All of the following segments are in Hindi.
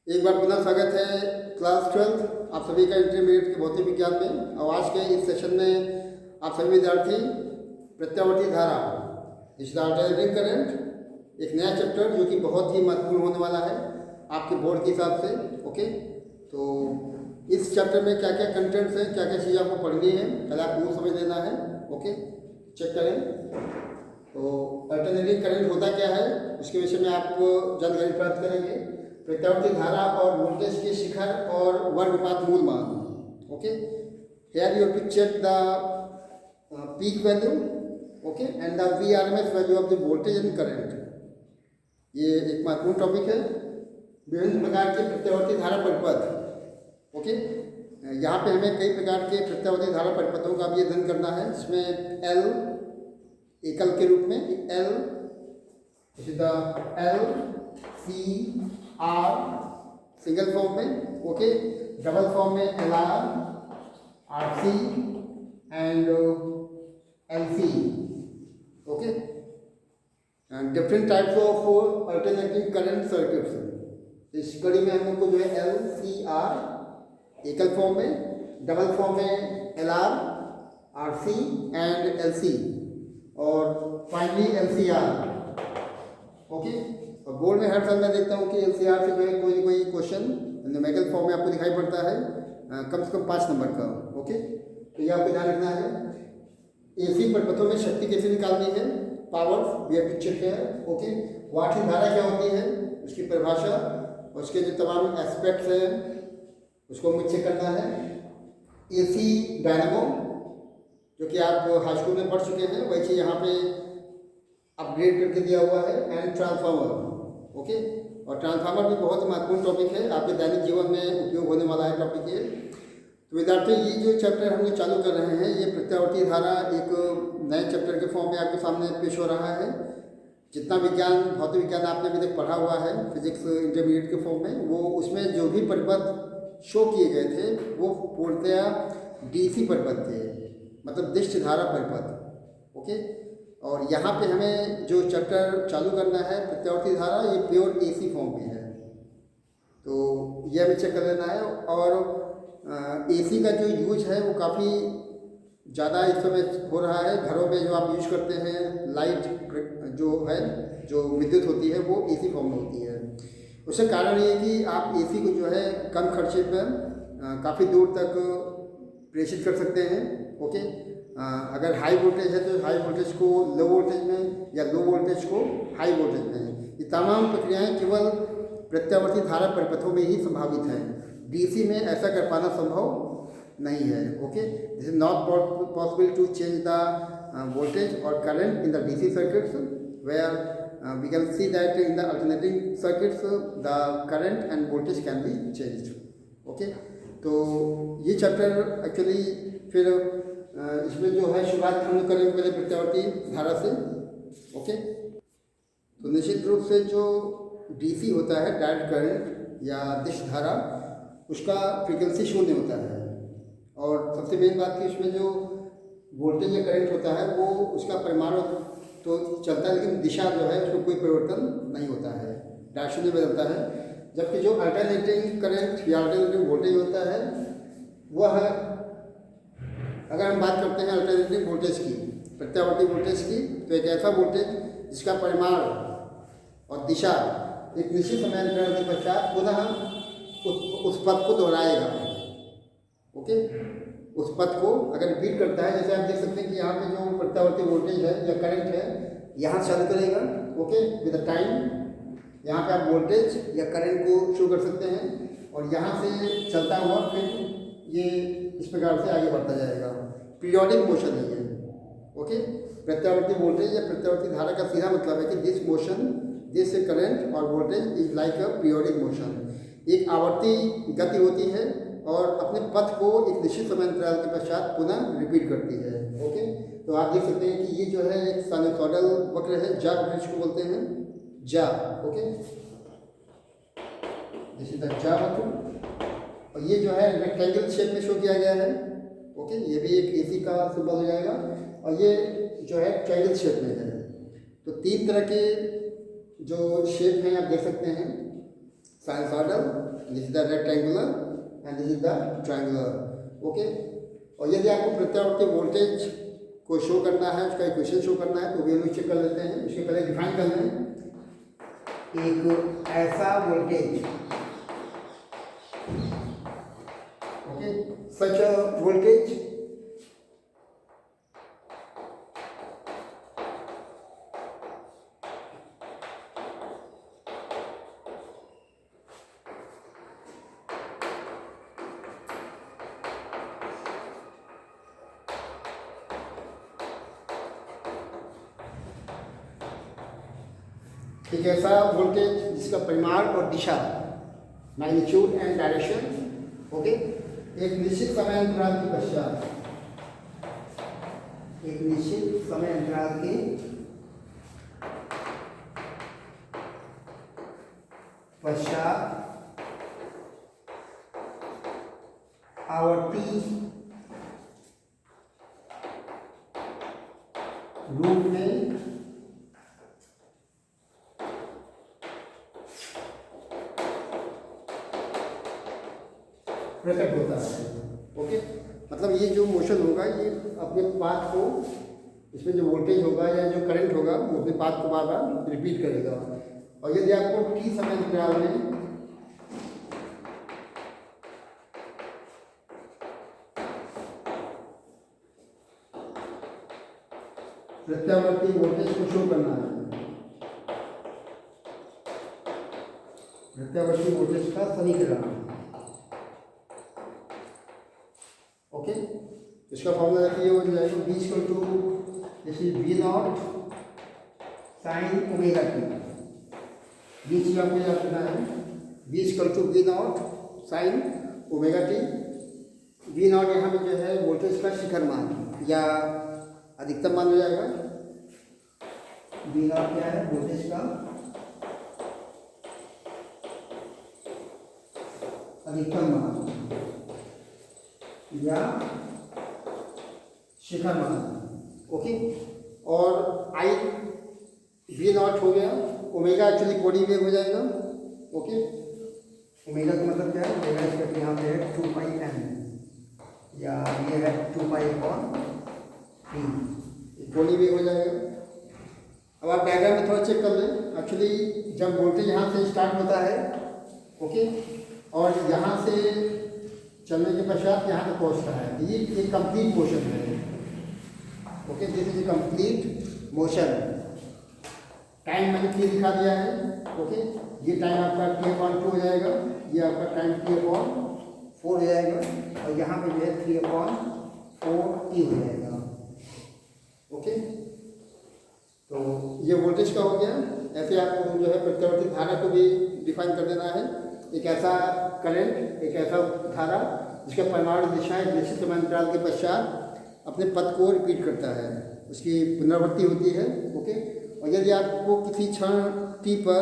एक बार पुनः स्वागत है क्लास 12 आप सभी का इंटरमीडिएट के भौतिक विज्ञान में। और आज के इस सेशन में आप सभी विद्यार्थी प्रत्यावर्ती धारा इस अल्टरनेटिंग करंट एक नया चैप्टर जो कि बहुत ही महत्वपूर्ण होने वाला है आपके बोर्ड के हिसाब से। ओके, तो इस चैप्टर में क्या क्या कंटेंट्स हैं, क्या क्या चीज़ें आपको पढ़नी है, पहले आपको वो समझ लेना है। ओके, चेक करें तो अल्टरनेटिंग करंट होता क्या है, उसके विषय में आप जानकारी प्राप्त करेंगे। प्रत्यावर्ती धारा और वोल्टेज के शिखर और वर्गपात मूल मान। Okay, here you have to check the peak value, okay, and the VRMS value of the voltage and current. ये एक महत्वपूर्ण टॉपिक है। विभिन्न प्रकार के प्रत्यावर्ती धारा परिपथ। ओके, यहाँ पे हमें कई प्रकार के प्रत्यावर्ती धारा परिपथों का भी अध्ययन करना है। इसमें एल एकल के रूप में L C R single form में, ओके, डबल फॉर्म में L R C and L C. Okay, different types of alternating current circuits. इस कड़ी में हम लोग को जो है एल सी आर एकल फॉर्म में, डबल फॉर्म में L R C and L C और finally L C R. Okay, और बोर्ड में हर साल मैं देखता हूँ कि एल सी आर से जो है कोई ना कोई क्वेश्चन न्यूमेरिकल फॉर्म में आपको दिखाई पड़ता है, कम से कम 5 नंबर का। ओके, तो ये आपको ध्यान रखना है। एसी परिपथों में शक्ति कैसे निकालनी है, power we have to check है। ओके, वाटली धारा क्या होती है, उसकी परिभाषा, उसके जो तमाम एस्पेक्ट्स हैं उसको हमें चेक करना है। एसी डायनामो जो कि आप हाई स्कूल में पढ़ चुके हैं, वही चीज़ यहाँ पे अपग्रेड करके दिया हुआ है। एंड ट्रांसफार्मर, ओके, और ट्रांसफार्मर भी बहुत ही महत्वपूर्ण टॉपिक है, आपके दैनिक जीवन में उपयोग होने वाला है टॉपिक ये। तो विद्यार्थी, ये जो चैप्टर हम लोग चालू कर रहे हैं, ये प्रत्यावर्ती धारा एक नए चैप्टर के फॉर्म में आपके सामने पेश हो रहा है। जितना विज्ञान भौतिक विज्ञान आपने अभी तक पढ़ा हुआ है फिजिक्स इंटरमीडिएट के फॉर्म में, वो उसमें जो भी परिपथ शो किए गए थे वो पूर्णतया डीसी परिपथ थे, मतलब दिष्ट धारा परिपथ। ओके, और यहाँ पे हमें जो चैप्टर चालू करना है प्रत्यावर्ती धारा, ये प्योर एसी फॉर्म में है, तो ये हमें चेक कर लेना है। और एसी का जो यूज है वो काफ़ी ज़्यादा इस समय हो रहा है। घरों में जो आप यूज करते हैं लाइट जो है, जो विद्युत होती है, वो एसी फॉर्म में होती है। उसका कारण ये है कि आप एसी को जो है कम खर्चे पर काफ़ी दूर तक प्रेषित कर सकते हैं। ओके, अगर हाई वोल्टेज है तो हाई वोल्टेज को लो वोल्टेज में, या लो वोल्टेज को हाई वोल्टेज में। ये तमाम प्रक्रियाएं केवल प्रत्यावर्ती धारा परिपथों में ही संभावित हैं। डीसी में ऐसा कर पाना संभव नहीं है। Okay, this is not possible to change the voltage और current in the DC circuits, where we can see that in the alternating circuits the current and voltage can be changed. Okay, तो ये चैप्टर एक्चुअली फिर इसमें जो है शुरुआत हम लोग करेंगे पहले प्रत्यावर्ती धारा से। ओके, तो निश्चित रूप से जो डीसी होता है, डायरेक्ट करंट या दिष्ट धारा, उसका फ्रीक्वेंसी शून्य होता है। और सबसे मेन बात कि उसमें जो वोल्टेज या करंट होता है वो उसका परिमाण तो चलता है, लेकिन दिशा जो है उसमें कोई परिवर्तन नहीं होता है, डायरेक्शन में बदलता है। जबकि जो अल्टरनेटिंग करंट या अल्टरनेटिंग वोल्टेज होता है वह, अगर हम बात करते हैं अल्टरनेटिंग वोल्टेज की, प्रत्यावर्ती वोल्टेज की, तो एक ऐसा वोल्टेज जिसका परिमाण और दिशा एक निश्चित समयांतरण के पश्चात पुनः उस पथ को दोहराएगा। ओके, उस पथ को अगर रिपीट करता है, जैसे आप देख सकते हैं कि यहाँ पे जो प्रत्यावर्ती वोल्टेज है या करंट है, यहाँ चालू करेगा। ओके, विद द टाइम यहाँ पे आप वोल्टेज या करंट को शो कर सकते हैं, और यहाँ से चलता हुआ फिर ये इस प्रकार से आगे बढ़ता जाएगा। पीरियोडिक मोशन है ये। ओके, प्रत्यावर्ती वोल्टेज या प्रत्यावर्ती धारा का सीधा मतलब है कि दिस मोशन, दिस करंट और voltage is like a periodic motion. एक आवर्ती गति होती है और अपने पथ को एक निश्चित समय अंतराल के पश्चात पुनः रिपीट करती है। ओके, तो आप देख सकते हैं कि ये जो है एक साइनसॉइडल वक्र है, जा वक्र इसको बोलते हैं, जा। ओके, दिस इज द जा वक्र, और ये जो है रेक्टेंगल शेप में शो किया गया है। ओके, ये भी एक एसी का सिंबल हो जाएगा, और ये जो है ट्रायंगल शेप में है। तो 3 तरह के जो शेप हैं आप देख सकते हैं। Sinusoidal, this is the rectangular and this is the triangular. Okay, और यदि आपको प्रत्यावर्ती वोल्टेज को शो करना है, उसका इक्वेशन शो करना है, तो भी हम चेक कर लेते हैं। उसके पहले डिफाइन कर लें एक ऐसा voltage, okay, such a voltage एक ऐसा वोल्टेज जिसका परिमाण और दिशा, मैग्नीट्यूड एंड डायरेक्शन, ओके, एक निश्चित समय अंतराल के पश्चात, एक निश्चित समय अंतराल के पश्चात आवर्ती रूप में प्रकट होता है। ओके, मतलब ये जो मोशन होगा ये अपने पाथ को, इसमें जो वोल्टेज होगा या जो करंट होगा वो अपने पाथ को बार बार रिपीट करेगा। और यदि आपको टी समय अंतराल में प्रत्यावर्ती वोल्टेज को शो करना है, प्रत्यावर्ती वोल्टेज का समीकरण, ओके, इसका फॉर्मूला देखिए हो जाएगा B equal to this is V naught sine omega T. B चीज आपको याद रखना है, B equal to V naught sine omega T. V naught यहाँ पे जो है वोल्टेज का शिखर मान या अधिकतम मान हो जाएगा। वी नॉट क्या है, वोल्टेज का अधिकतम मान या शिखर मान। ओके, और आई वी नॉट हो गया, ओमेगा एक्चुअली कोडी वेव हो जाएगा। ओके, ओमेगा का मतलब क्या है, ओमेगा इसका यहाँ पे है 2 पाई एम या ये है 2 पाई अपॉन टी, कोडी वेव हो जाएगा। अब आप डायग्राम में थोड़ा चेक कर लें। एक्चुअली जब वोल्टेज यहाँ से स्टार्ट होता है, ओके, और यहाँ से चलने के पश्चात यहाँ तक पहुँचता है, ये एक कंप्लीट मोशन है। Okay, this is a complete motion. Time मैंने टी दिखा दिया है। ओके, ये टाइम आपका t/2 हो जाएगा, ये आपका टाइम t/4 हो जाएगा, और यहाँ पे जो है 3/4t हो जाएगा। ओके, तो ये वोल्टेज का हो गया। ऐसे आपको जो है प्रत्यावर्ती धारा को भी डिफाइन कर देना है। एक ऐसा करंट, एक ऐसा धारा जिसका परिमाण दिशाएं निश्चित समय अंतराल के पश्चात अपने पथ को रिपीट करता है, उसकी पुनरावृत्ति होती है। ओके, और यदि आपको किसी क्षण टी पर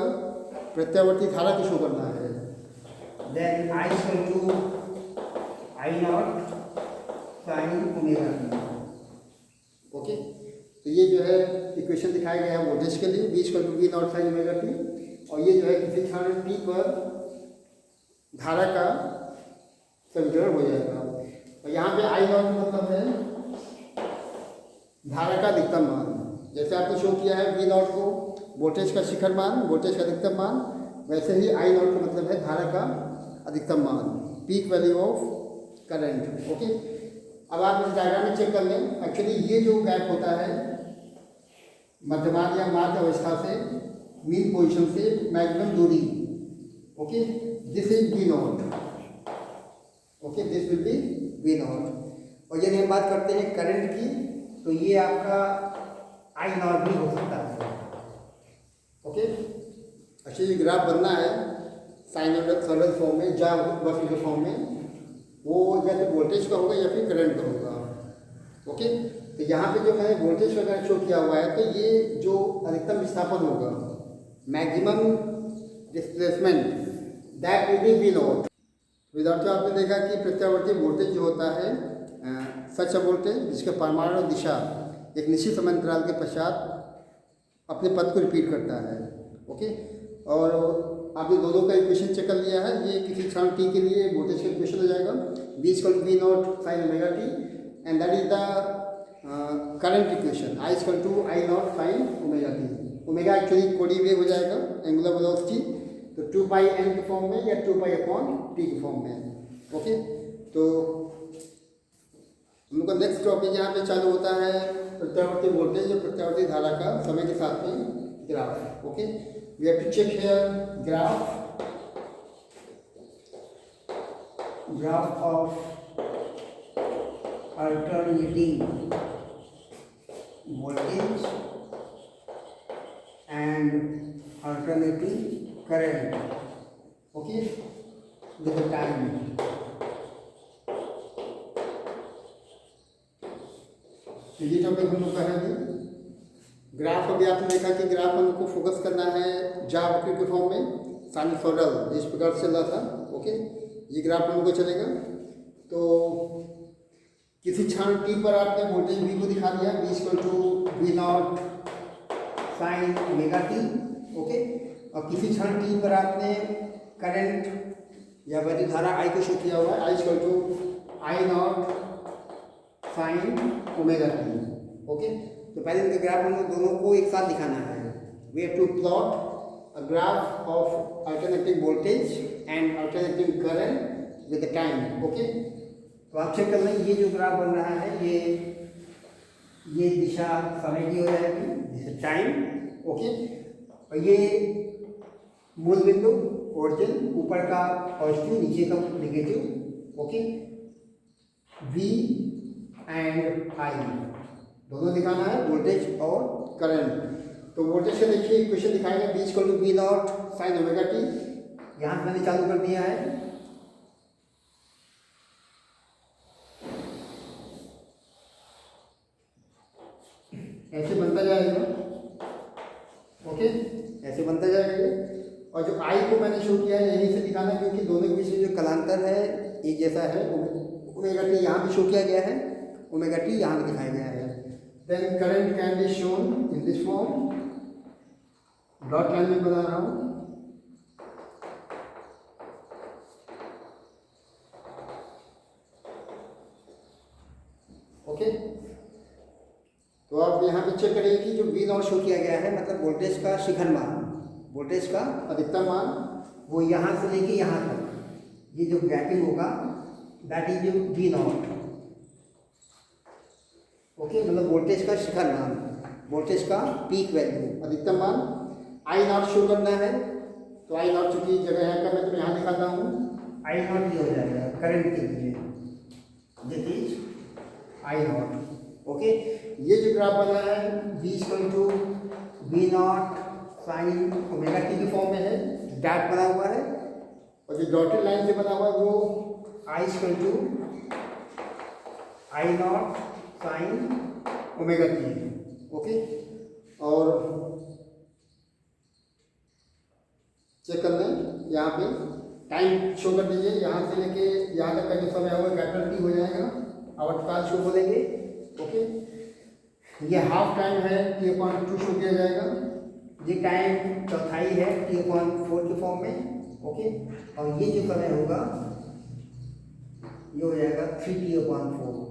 प्रत्यावर्ती धारा को शो करना है, then I equal to I naught sine omega T. Okay, तो ये जो है इक्वेशन दिखाया गया है वोल्टेज के लिए, B equal to V naught sine omega T. और ये जो है किसी क्षण टी पर धारा का समीकरण हो जाएगा। और यहाँ पे आई नॉट मतलब है धारा का अधिकतम मान। जैसे आपने शो किया है वी नॉट को वोल्टेज का शिखर मान, वोल्टेज का अधिकतम मान, वैसे ही आई नॉट का मतलब है धारा का अधिकतम मान, peak value of current. Okay, अब आप इस डायग्राम में चेक कर लें। एक्चुअली ये जो गैप होता है मध्यमान या माध्य अवस्था से मीन पोजीशन से मैक्सिमम दूरी, okay, this is V naught. Okay, this will be V naught. और यदि हम बात करते हैं करंट की, तो ये आपका आई नॉट भी हो सकता है। ओके, एक्चुअली ग्राफ बनना है साइनोइडल फॉर्म में, या वक्र के फॉर्म में, वो या तो वोल्टेज का होगा या फिर करंट का होगा। ओके, तो यहाँ पे जो मैंने वोल्टेज का करंट शो किया हुआ है, तो ये जो अधिकतम विस्थापन होगा, maximum displacement, that will be V naught. विद्यार्थियों, आपने देखा कि प्रत्यावर्ती वोल्टेज जो होता है सच वोल्टेज जिसके परिमाण और दिशा एक निश्चित समय अंतराल के पश्चात अपने पथ को रिपीट करता है। ओके, और आपने दोनों का इक्वेशन चेक कर लिया है। ये किसी क्षण टी के लिए वोल्टेज का इक्वेशन हो जाएगा, V = V naught sine omega T, and that is the current equation, I = I naught sine omega T. Omega actually कोडी वेव हो जाएगा, एंगुलर वेलोसिटी, तो 2 पाई n के फॉर्म में या 2 पाई अपॉन टी के फॉर्म में। ओके, तो हम लोग का नेक्स्ट टॉपिक यहाँ पे चालू होता है प्रत्यावर्ती वोल्टेज और प्रत्यावर्ती धारा का समय के साथ में graph. Okay, we have to check here graph of alternating voltage and alternating current, okay, with the time. ये टॉपिक हम लोग का है ग्राफ। अभी आपने देखा कि ग्राफ हमको फोकस करना है ज्यामिति के फॉर्म में, साइनसॉइडल, जिस प्रकार से चल रहा था। ओके, ये ग्राफ हम लोग को चलेगा। तो किसी क्षण टी पर आपने वोल्टेज V को दिखा दिया, V = V naught sine omega T. Okay, और किसी क्षण टी पर आपने करंट या वैद्युत धारा I को शो किया हुआ है, I = I naught sine omega T. Okay, तो पहले इनके ग्राफ हम लोग दोनों को एक साथ दिखाना है। We have to plot a graph of alternating voltage and alternating current with the time. Okay, तो आप चेक कर लें, ये जो ग्राफ बन रहा है ये दिशा समय की हो जाएगी, जिसे टाइम। ओके, और ये मूल बिंदु ओरिजिन, ऊपर का पॉजिटिव, नीचे का negative. Okay, V and I दोनों दिखाना है, वोल्टेज और करंट। तो वोल्टेज का देखिए इक्वेशन दिखाएंगे, V = V naught sine omega T. यहाँ से मैंने चालू कर दिया है। ऐसे बनता जाएगा। ओके, ऐसे बनता जाएगा। और जो I को मैंने शो किया है यहीं से दिखाना है, क्योंकि दोनों के बीच में जो कलांतर है एक जैसा है। ओमेगा टी यहाँ भी शो किया गया है, ओमेगा टी यहाँ भी दिखाया गया है। Then current can be shown in this form, dot line में बना रहा हूँ। ओके, तो आप यहाँ पे चेक करिए कि जो V नॉट शो किया गया है, मतलब वोल्टेज का शिखर मान, वोल्टेज का अधिकतम मान, वो यहाँ से लेके यहाँ तक ये जो गैपिंग होगा, that is V not. Okay, मतलब वोल्टेज का शिखर मान, वोल्टेज का पीक वैल्यू, अधिकतम मान। I नॉट शो करना है, तो I नॉट चूंकि जगह है का मैं तो यहाँ दिखाता हूँ, I नॉट ये हो जाएगा करंट के लिए, this is I not. Okay, ये जो ग्राफ बना है V = V naught sine omega T के फॉर्म में है, डैट बना हुआ है, और जो डॉटेड लाइन से बना हुआ है वो I = I naught sine omega T. Okay, और चेक कर लें, यहाँ पे टाइम शो कर दीजिए, यहाँ से लेके यहाँ तक का जो समय होगा कैपिटल टी हो जाएगा, आवर्तकाल शो बोलेंगे। ओके, ये हाफ टाइम है, T/2 शो किया जाएगा। ये टाइम चौथाई है, T/4 के फॉर्म में। ओके, और ये जो समय होगा ये हो जाएगा 3T/4,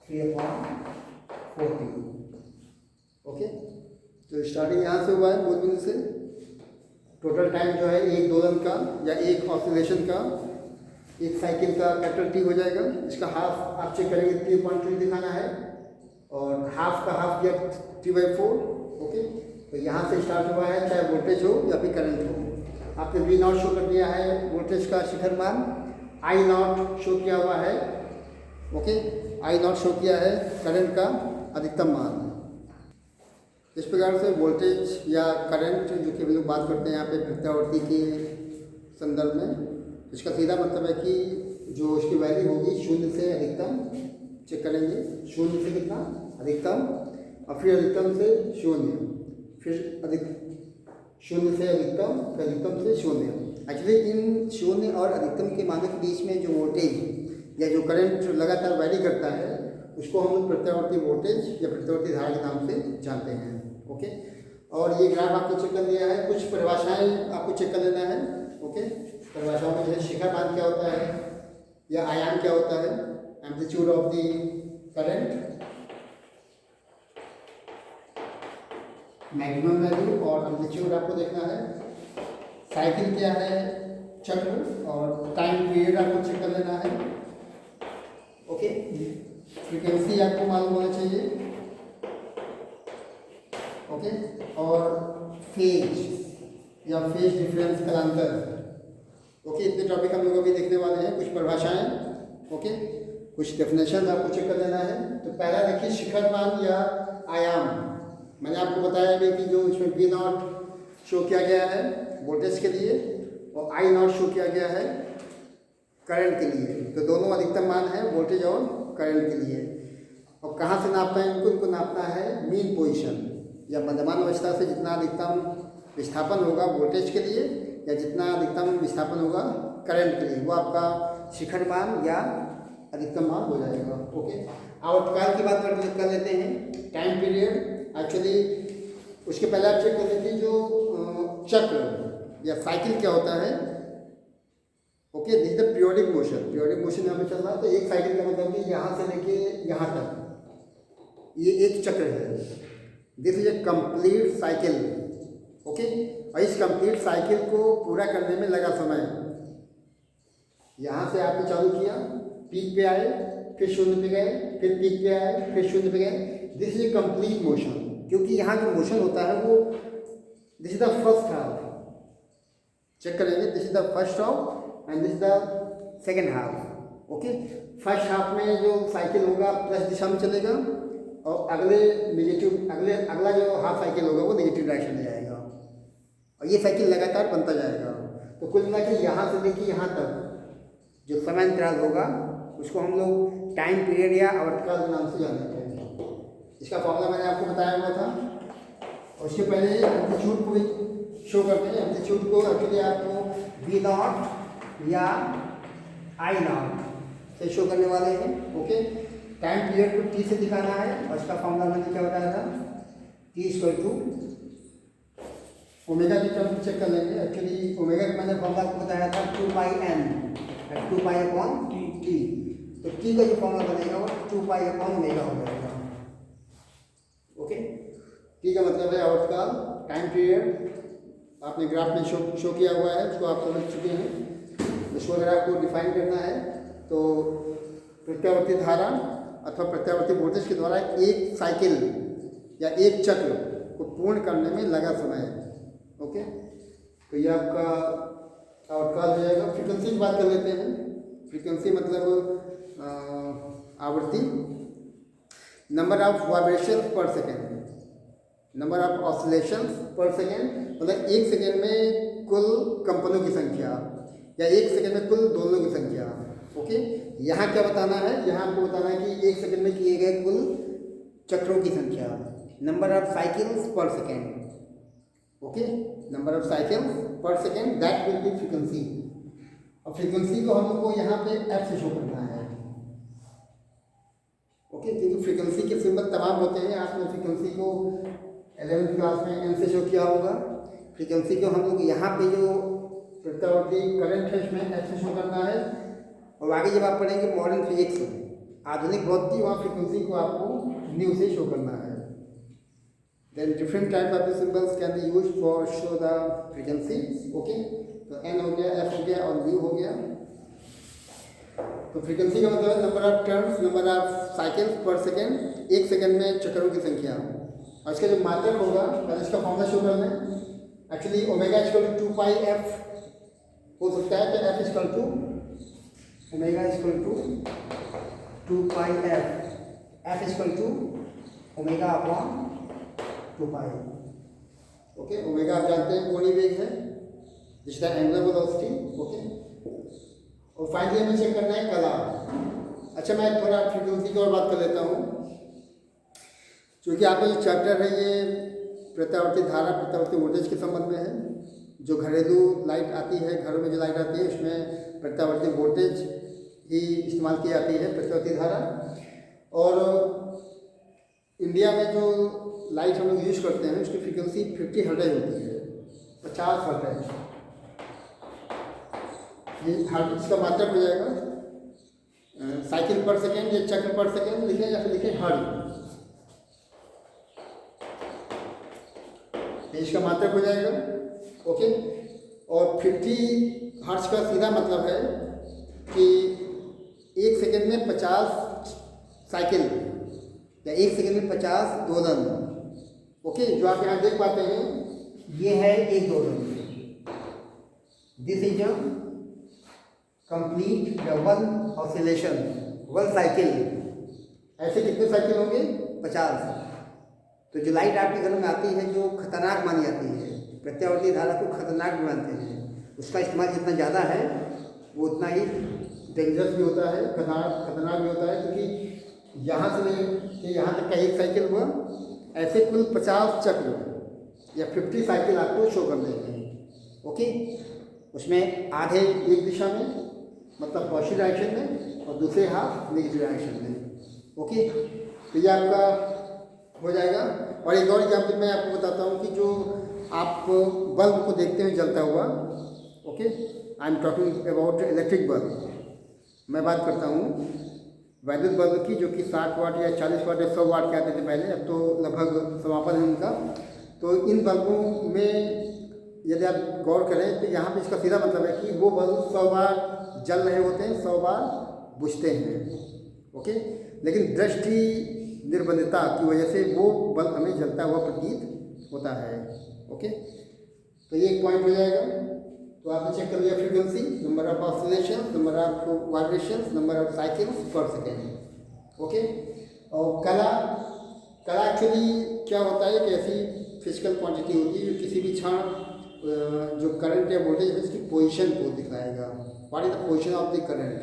3/4T। ओके, तो स्टार्टिंग यहाँ से हुआ है मूल बिंदु से। टोटल टाइम जो है एक दोलन का या एक ऑसिलेशन का, एक साइकिल का कैपिटल टी हो जाएगा। इसका हाफ आप चेक करेंगे, 3.2 दिखाना है, और हाफ का हाफ दिया 3/4। ओके, तो यहाँ से स्टार्ट हुआ है, चाहे वोल्टेज हो या फिर करंट हो। आपने V नॉट शो कर दिया है, वोल्टेज का शिखर मान। I नॉट शो किया हुआ है। ओके, I नॉट शो किया है करंट का अधिकतम मान। इस प्रकार से वोल्टेज या करंट, जो कि हम लोग बात करते हैं यहाँ पे प्रत्यावर्ती के संदर्भ में, इसका सीधा मतलब है कि जो इसकी वैल्यू होगी 0 से अधिकतम, चेक करेंगे 0 से कितना अधिकतम, और फिर अधिकतम से 0, फिर 0 से अधिकतम, फिर अधिकतम से 0। एक्चुअली इन 0 और अधिकतम के मानों के बीच में जो वोल्टेज या जो करंट लगातार वैरी करता है, उसको हम लोग प्रत्यावर्ती वोल्टेज या प्रत्यावर्ती धारा के नाम से जानते हैं। ओके, और ये ग्राफ आपको चेक कर लिया है। कुछ परिभाषाएं आपको चेक कर लेना है। ओके, परिभाषाओं में जैसे शिखर मान क्या होता है या आयाम क्या होता है, amplitude of the current, maximum value और एम्पलीट्यूड आपको देखना है। साइकिल क्या है, चक्र, और टाइम पीरियड आपको चेक कर लेना है। ओके, फ्रीक्वेंसी आपको मालूम होना चाहिए। ओके, और फेज या फेज डिफरेंस कालांतर। ओके, इतने टॉपिक हम लोग अभी देखने वाले हैं। कुछ परिभाषाएं, ओके, कुछ डेफिनेशन आपको चेक कर लेना है। तो पहला देखिए शिखर मान या आयाम। मैंने आपको बताया भी कि जो इसमें बी नॉट शो किया गया है वोल्टेज के लिए और आई नॉट शो किया गया है करंट के लिए। तो दोनों अधिकतम मान है वोल्टेज और करंट के लिए। और कहाँ से नापना है इनको नापना है मीन पोजीशन या मध्यमान अवस्था से जितना अधिकतम विस्थापन होगा वोल्टेज के लिए या जितना अधिकतम विस्थापन होगा करंट के लिए, वो आपका शिखर मान या अधिकतम मान हो जाएगा। ओके, आवर्तकाल की बात कर लेते हैं। टाइम पीरियड एक्चुअली उसके पहले आप चेक कर लेते हैं जो चक्र या साइकिल क्या होता है। Okay, this is the periodic motion. Periodic motion यहाँ पे चल रहा है। तो एक साइकिल का मतलब कि यहाँ से लेके यहाँ तक ये एक चक्र है। This is a complete cycle. Okay, और इस कंप्लीट साइकिल को पूरा करने में लगा समय। यहाँ से आपने चालू किया, पीक पे आए, फिर शून्य पे गए, फिर पीक पे आए, फिर शून्य पे गए। This is a complete motion, क्योंकि यहाँ जो मोशन होता है वो this is the first half. Check करेंगे, this is the first half and this is the second half. Okay, first half में जो साइकिल होगा प्लस दिशा में चलेगा और अगला जो हाफ साइकिल होगा वो नेगेटिव डायरेक्शन में जाएगा और ये साइकिल लगातार बनता जाएगा। तो कुल मिला के यहाँ से लेके यहाँ तक जो समय अंतराल होगा उसको हम लोग टाइम पीरियड या आवर्तकाल के नाम से जानते हैं। इसका फॉर्मूला मैंने आपको बताया हुआ था। और उसके पहले एम्पलीट्यूड को भी शो करते हैं। एम्पलीट्यूड को एक्चुअली आपको वी नॉट या आई नॉट से शो करने वाले हैं। ओके, टाइम पीरियड को टी से दिखाना है और इसका फॉर्मूला मैंने क्या बताया था, टी इक्वल टू ओमेगा की टर्म चेक कर लेंगे। एक्चुअली ओमेगा का मैंने फॉर्मूला आपको बताया था 2πn, 2π/टी। तो टी का जो फॉर्मूला बनेगा वो 2π/ओमेगा हो जाएगा। ओके, टी का मतलब है आवर्तकाल, टाइम पीरियड। आपने ग्राफ में शो किया हुआ है, उसको आप समझ चुके हैं। इसको अगर आपको डिफाइन करना है तो प्रत्यावर्ती धारा अथवा प्रत्यावर्ती वोल्टेज के द्वारा एक साइकिल या एक चक्र को पूर्ण करने में लगा समय। ओके, तो ये आपका आवर्तकाल हो जाएगा। फ्रीक्वेंसी की बात कर लेते हैं। फ्रीक्वेंसी मतलब आवृत्ति, नंबर ऑफ वाइब्रेशन पर सेकेंड, नंबर ऑफ ऑसिलेशंस पर सेकेंड, मतलब एक सेकेंड में कुल कंपनों की संख्या या एक सेकेंड में कुल दोलनों की संख्या। ओके, यहाँ क्या बताना है, यहाँ आपको बताना है कि एक सेकेंड में किए गए कुल चक्रों की संख्या, number of cycles per second. Okay, number of cycles per second, that will be frequency. और फ्रीक्वेंसी को हम लोग को यहाँ पे एफ से शो करना है। ओके, क्योंकि फ्रीक्वेंसी के सिंबल तमाम होते हैं। आपने फ्रीक्वेंसी को 11वीं क्लास में एन से शो किया होगा। फ्रीक्वेंसी को हम लोग यहाँ पे जो प्रत्यावर्ती करंट है उसमें एफ से शो करना है। और आगे जब आप पढ़ेंगे मॉडर्न फिजिक्स, आधुनिक भौतिकी, वहाँ फ्रीक्वेंसी को आपको न्यू से शो करना है। Then different type of symbols can be use for show the frequency. Okay, तो एन हो गया, एफ हो गया और न्यू हो गया। तो फ्रीक्वेंसी का मतलब है number of turns, number of cycles per second, एक सेकेंड में चक्रों की संख्या। और इसका जो मात्रक होगा पहले इसका फॉर्मूला शो कर लें। Actually omega equal to 2πf हो सकता है, तो F equal to omega equal to 2πf, F equal to omega upon 2π। Okay, omega आप जानते हैं कोणीय वेग है, जिसका एंगुलर वेलोसिटी। ओके, और फाइनली हमें चेक करना है कला। अच्छा, मैं थोड़ा फ्रीक्वेंसी की और बात कर लेता हूँ। क्योंकि आपका जो चैप्टर है ये प्रत्यावर्ती धारा, प्रत्यावर्ती वोल्टेज के संबंध में है। जो घरेलू लाइट आती है, घरों में जो लाइट आती है उसमें प्रत्यावर्ती वोल्टेज ही इस्तेमाल की जाती है, प्रत्यावर्ती धारा। और इंडिया में जो लाइट हम लोग यूज़ करते हैं उसकी फ्रीक्वेंसी 50 हर्ट्ज होती है, 50 हर्ट्ज। ये हर्ट्ज का मात्रक हो जाएगा साइकिल पर सेकेंड या चक्र पर सेकेंड लिखें या फिर लिखें हर्ट्ज, इसका मात्रक हो जाएगा। ओके, और 50 हर्ट्ज का सीधा मतलब है कि 1 सेकेंड में 50 साइकिल या 1 सेकेंड में 50 दोलन। ओके, जो आप यहाँ देख पाते हैं ये है एक दोलन। This is a complete one oscillation, one cycle. ऐसे कितने साइकिल होंगे? 50। तो जो लाइट आपके घर में आती है जो खतरनाक मानी जाती है, प्रत्यावर्ती धारा को खतरनाक भी मानते हैं, उसका इस्तेमाल जितना ज़्यादा है वो उतना ही डेंजरस भी होता है, खतरनाक भी होता है, क्योंकि यहाँ से लेके यहाँ तक का एक साइकिल हुआ, ऐसे कुल 50 चक्र या 50 साइकिल आपको शो कर देते हैं। ओके, उसमें आधे एक दिशा में मतलब पॉजिटिव डायरेक्शन में और दूसरे हाफ नेगेटिव डायरेक्शन में। ओके, तो ये आपका हो जाएगा। और एक और एग्जाम्पल मैं आपको बताता हूँ कि जो आप बल्ब को देखते हैं जलता हुआ, okay, I am talking about electric bulb. मैं बात करता हूँ वैद्युत बल्ब की, जो कि 60 वाट या 40 वाट या 100 वाट के आते थे पहले, अब तो लगभग समापन है उनका। तो इन बल्बों में यदि आप गौर करें तो यहाँ पे इसका सीधा मतलब है कि वो बल्ब 100 बार जल रहे होते हैं, 100 बार बुझते हैं। ओके, लेकिन दृष्टि निर्बंधता की वजह से वो बल्ब हमें जलता हुआ प्रतीत होता है। ओके, तो ये एक पॉइंट हो जाएगा। तो आपने चेक कर लिया frequency, number of oscillation, number of vibrations, number of cycles per second. Okay, और कला एक्चुअली क्या होता है कि ऐसी फिजिकल क्वांटिटी होती है जो किसी भी क्षण जो करंट या वोल्टेज है उसकी पोजीशन को दिखाएगा। What is the position of the current?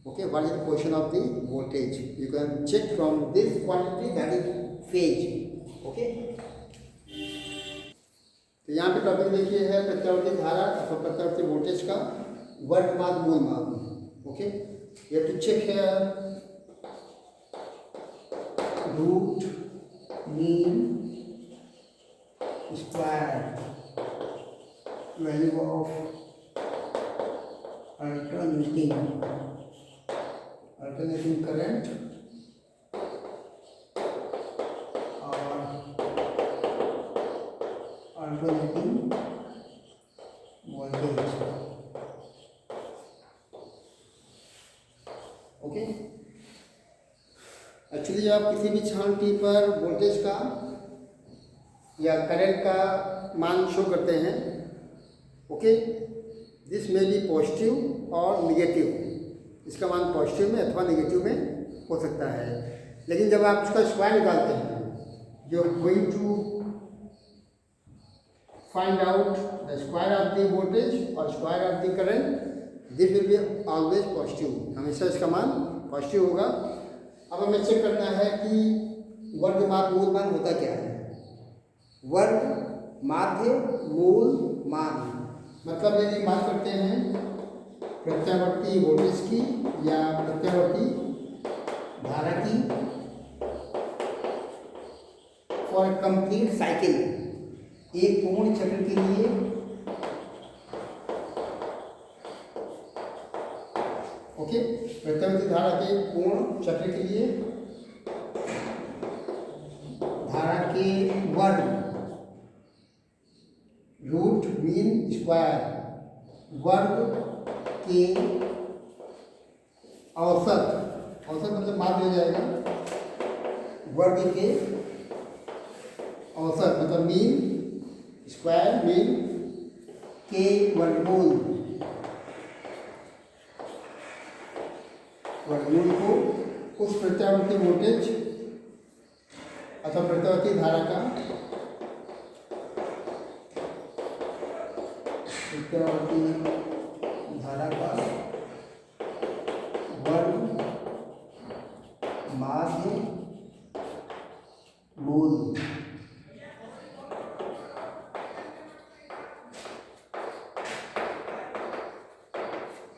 Okay, what is the position of the voltage? You can check from this quantity, that is phase. Okay. तो यहाँ पे टॉपिक देखिए है प्रत्यावर्ती धारा अथवा प्रत्यावर्ती वोल्टेज का वर्तमान मूल मान। Okay, you have to check here root mean square value of alternating current और alternating voltage। ओके, एक्चुअली आप किसी भी क्षण t पर वोल्टेज का या करंट का मान शो करते हैं। ओके, दिस में बी पॉजिटिव और निगेटिव, इसका मान पॉजिटिव में अथवा नेगेटिव में हो सकता है। लेकिन जब आप उसका स्क्वायर निकालते हैं, you are going to find out the square of the voltage और square of the current, this will be always positive, हमेशा इसका मान पॉजिटिव होगा। अब हमें चेक करना है कि वर्ग माध्य मूल मान होता क्या है। वर्ग माध्य मूल मान मतलब यदि बात करते हैं प्रत्यावर्ती वोल्टेज की या प्रत्यावर्ती धारा की फॉर कंप्लीट साइकिल, एक पूर्ण चक्र के लिए ओके, प्रत्यावर्ती धारा के पूर्ण चक्र के लिए धारा के वर्ग रूट मीन स्क्वायर वर्ग के औसत मतलब माध्य हो जाएगा, वर्ग के औसत मतलब मीन स्क्वायर मीन के वर्गमूल को उस प्रत्यावर्ती वोल्टेज अथवा प्रत्यावर्ती धारा का वर्ग माध्य मूल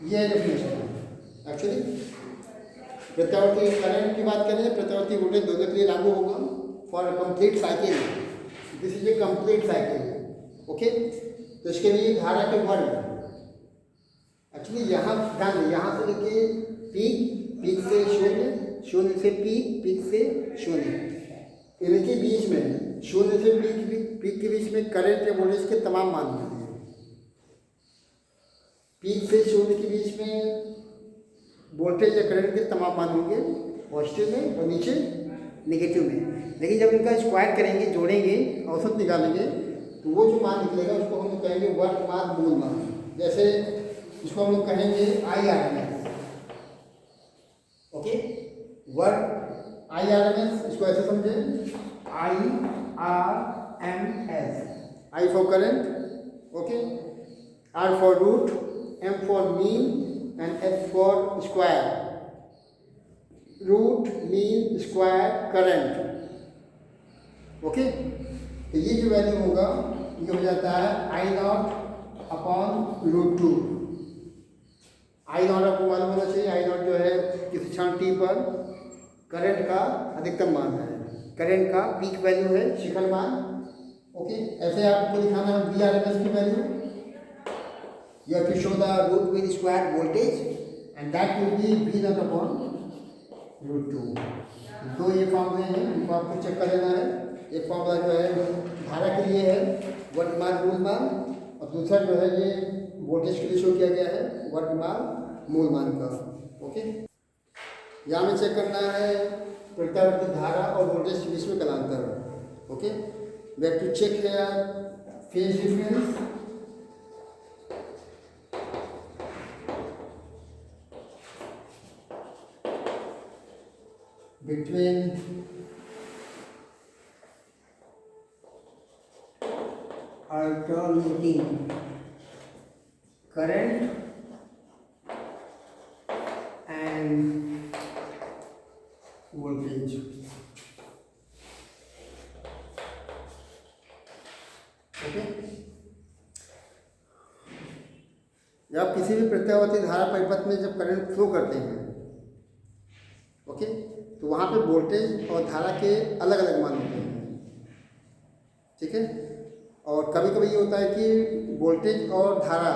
ये डेफिनेशन है एक्चुअली। प्रत्यावर्ती करंट की बात करें, प्रत्यावर्ती वोल्टेज दोनों के लिए लागू होगा for complete cycle. This is a complete cycle. Okay, तो इसके लिए धारा के वर्ग एक्चुअली यहाँ ध्यान दें, यहाँ से लेके पीक, पीक से शून्य, शून्य से पीक, पीक से शून्य, इनके बीच में शून्य से पीक के बीच में करंट या वोल्टेज के तमाम मान होते हैं। पीक से शून्य के बीच में वोल्टेज या करंट के तमाम मान होंगे पॉजिटिव में और नीचे नेगेटिव में। लेकिन जब इनका स्क्वायर करेंगे, जोड़ेंगे, औसत निकालेंगे, तो वो जो मान निकलेगा उसको हम लोग कहेंगे वर्ग मान, मूल मान। जैसे इसको हम लोग कहेंगे IRMS। ओके, वर्ग IRMS, इसको ऐसे समझें IRMS, I for current, okay, R for root, M for mean and H for square. Root, mean, square, current. Okay, तो ये जो वैल्यू होगा ये हो जाता है I0 अपॉन रूट 2। I0 आपको मालूम होना चाहिए, I0 जो है किसी क्षण t पर करंट का अधिकतम मान है, करंट का पीक वैल्यू है, शिखर मान। ओके, ऐसे आपको दिखाना है VRMS की value. You have to show the root mean square voltage and that will be V0 upon root 2। दो ये फॉर्मूले हैं, इनको आपको चेक कर लेना है। एक फॉर्मूला जो है धारा के लिए है, वर्तमान मूल मान, और दूसरा जो है ये वोल्टेज के लिए शो किया गया है, वर्तमान मूल मान का। ओके, यहाँ में चेक करना है प्रत्यावर्ती धारा और वोल्टेज के बीच में कलांतर। Okay, we have to check here phase difference. Between alternating current and voltage। Okay, जब किसी भी प्रत्यावर्ती धारा परिपथ में जब करंट फ्लो करते हैं, ओके, तो वहाँ पे वोल्टेज और धारा के अलग अलग मान होते हैं। ठीक है, और कभी कभी ये होता है कि वोल्टेज और धारा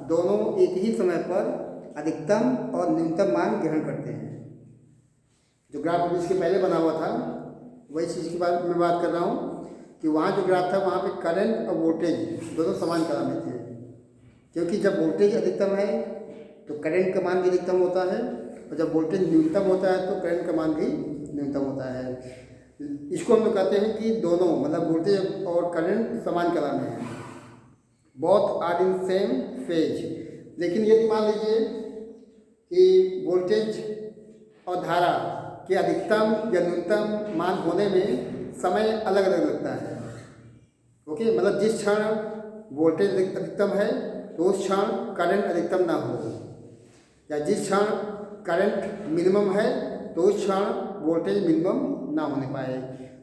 दोनों एक ही समय पर अधिकतम और न्यूनतम मान ग्रहण करते हैं। जो ग्राफ इसके पहले बना हुआ था वही चीज़ की बात मैं बात कर रहा हूँ कि वहाँ जो ग्राफ था वहाँ पे करंट और वोल्टेज दोनों समान काल में थे, क्योंकि जब वोल्टेज अधिकतम है तो करंट का मान भी अधिकतम होता है, और जब वोल्टेज न्यूनतम होता है तो करंट का मान भी न्यूनतम होता है। इसको हम लोग कहते हैं कि दोनों मतलब वोल्टेज और करंट समान काल में है, both are in same phase. लेकिन यदि मान लीजिए कि वोल्टेज और धारा के अधिकतम या न्यूनतम मान होने में समय अलग अलग लगता है। ओके, मतलब जिस क्षण वोल्टेज अधिकतम है तो उस क्षण करंट अधिकतम ना हो, या जिस क्षण करंट मिनिमम है तो उस क्षण वोल्टेज मिनिमम ना होने पाए।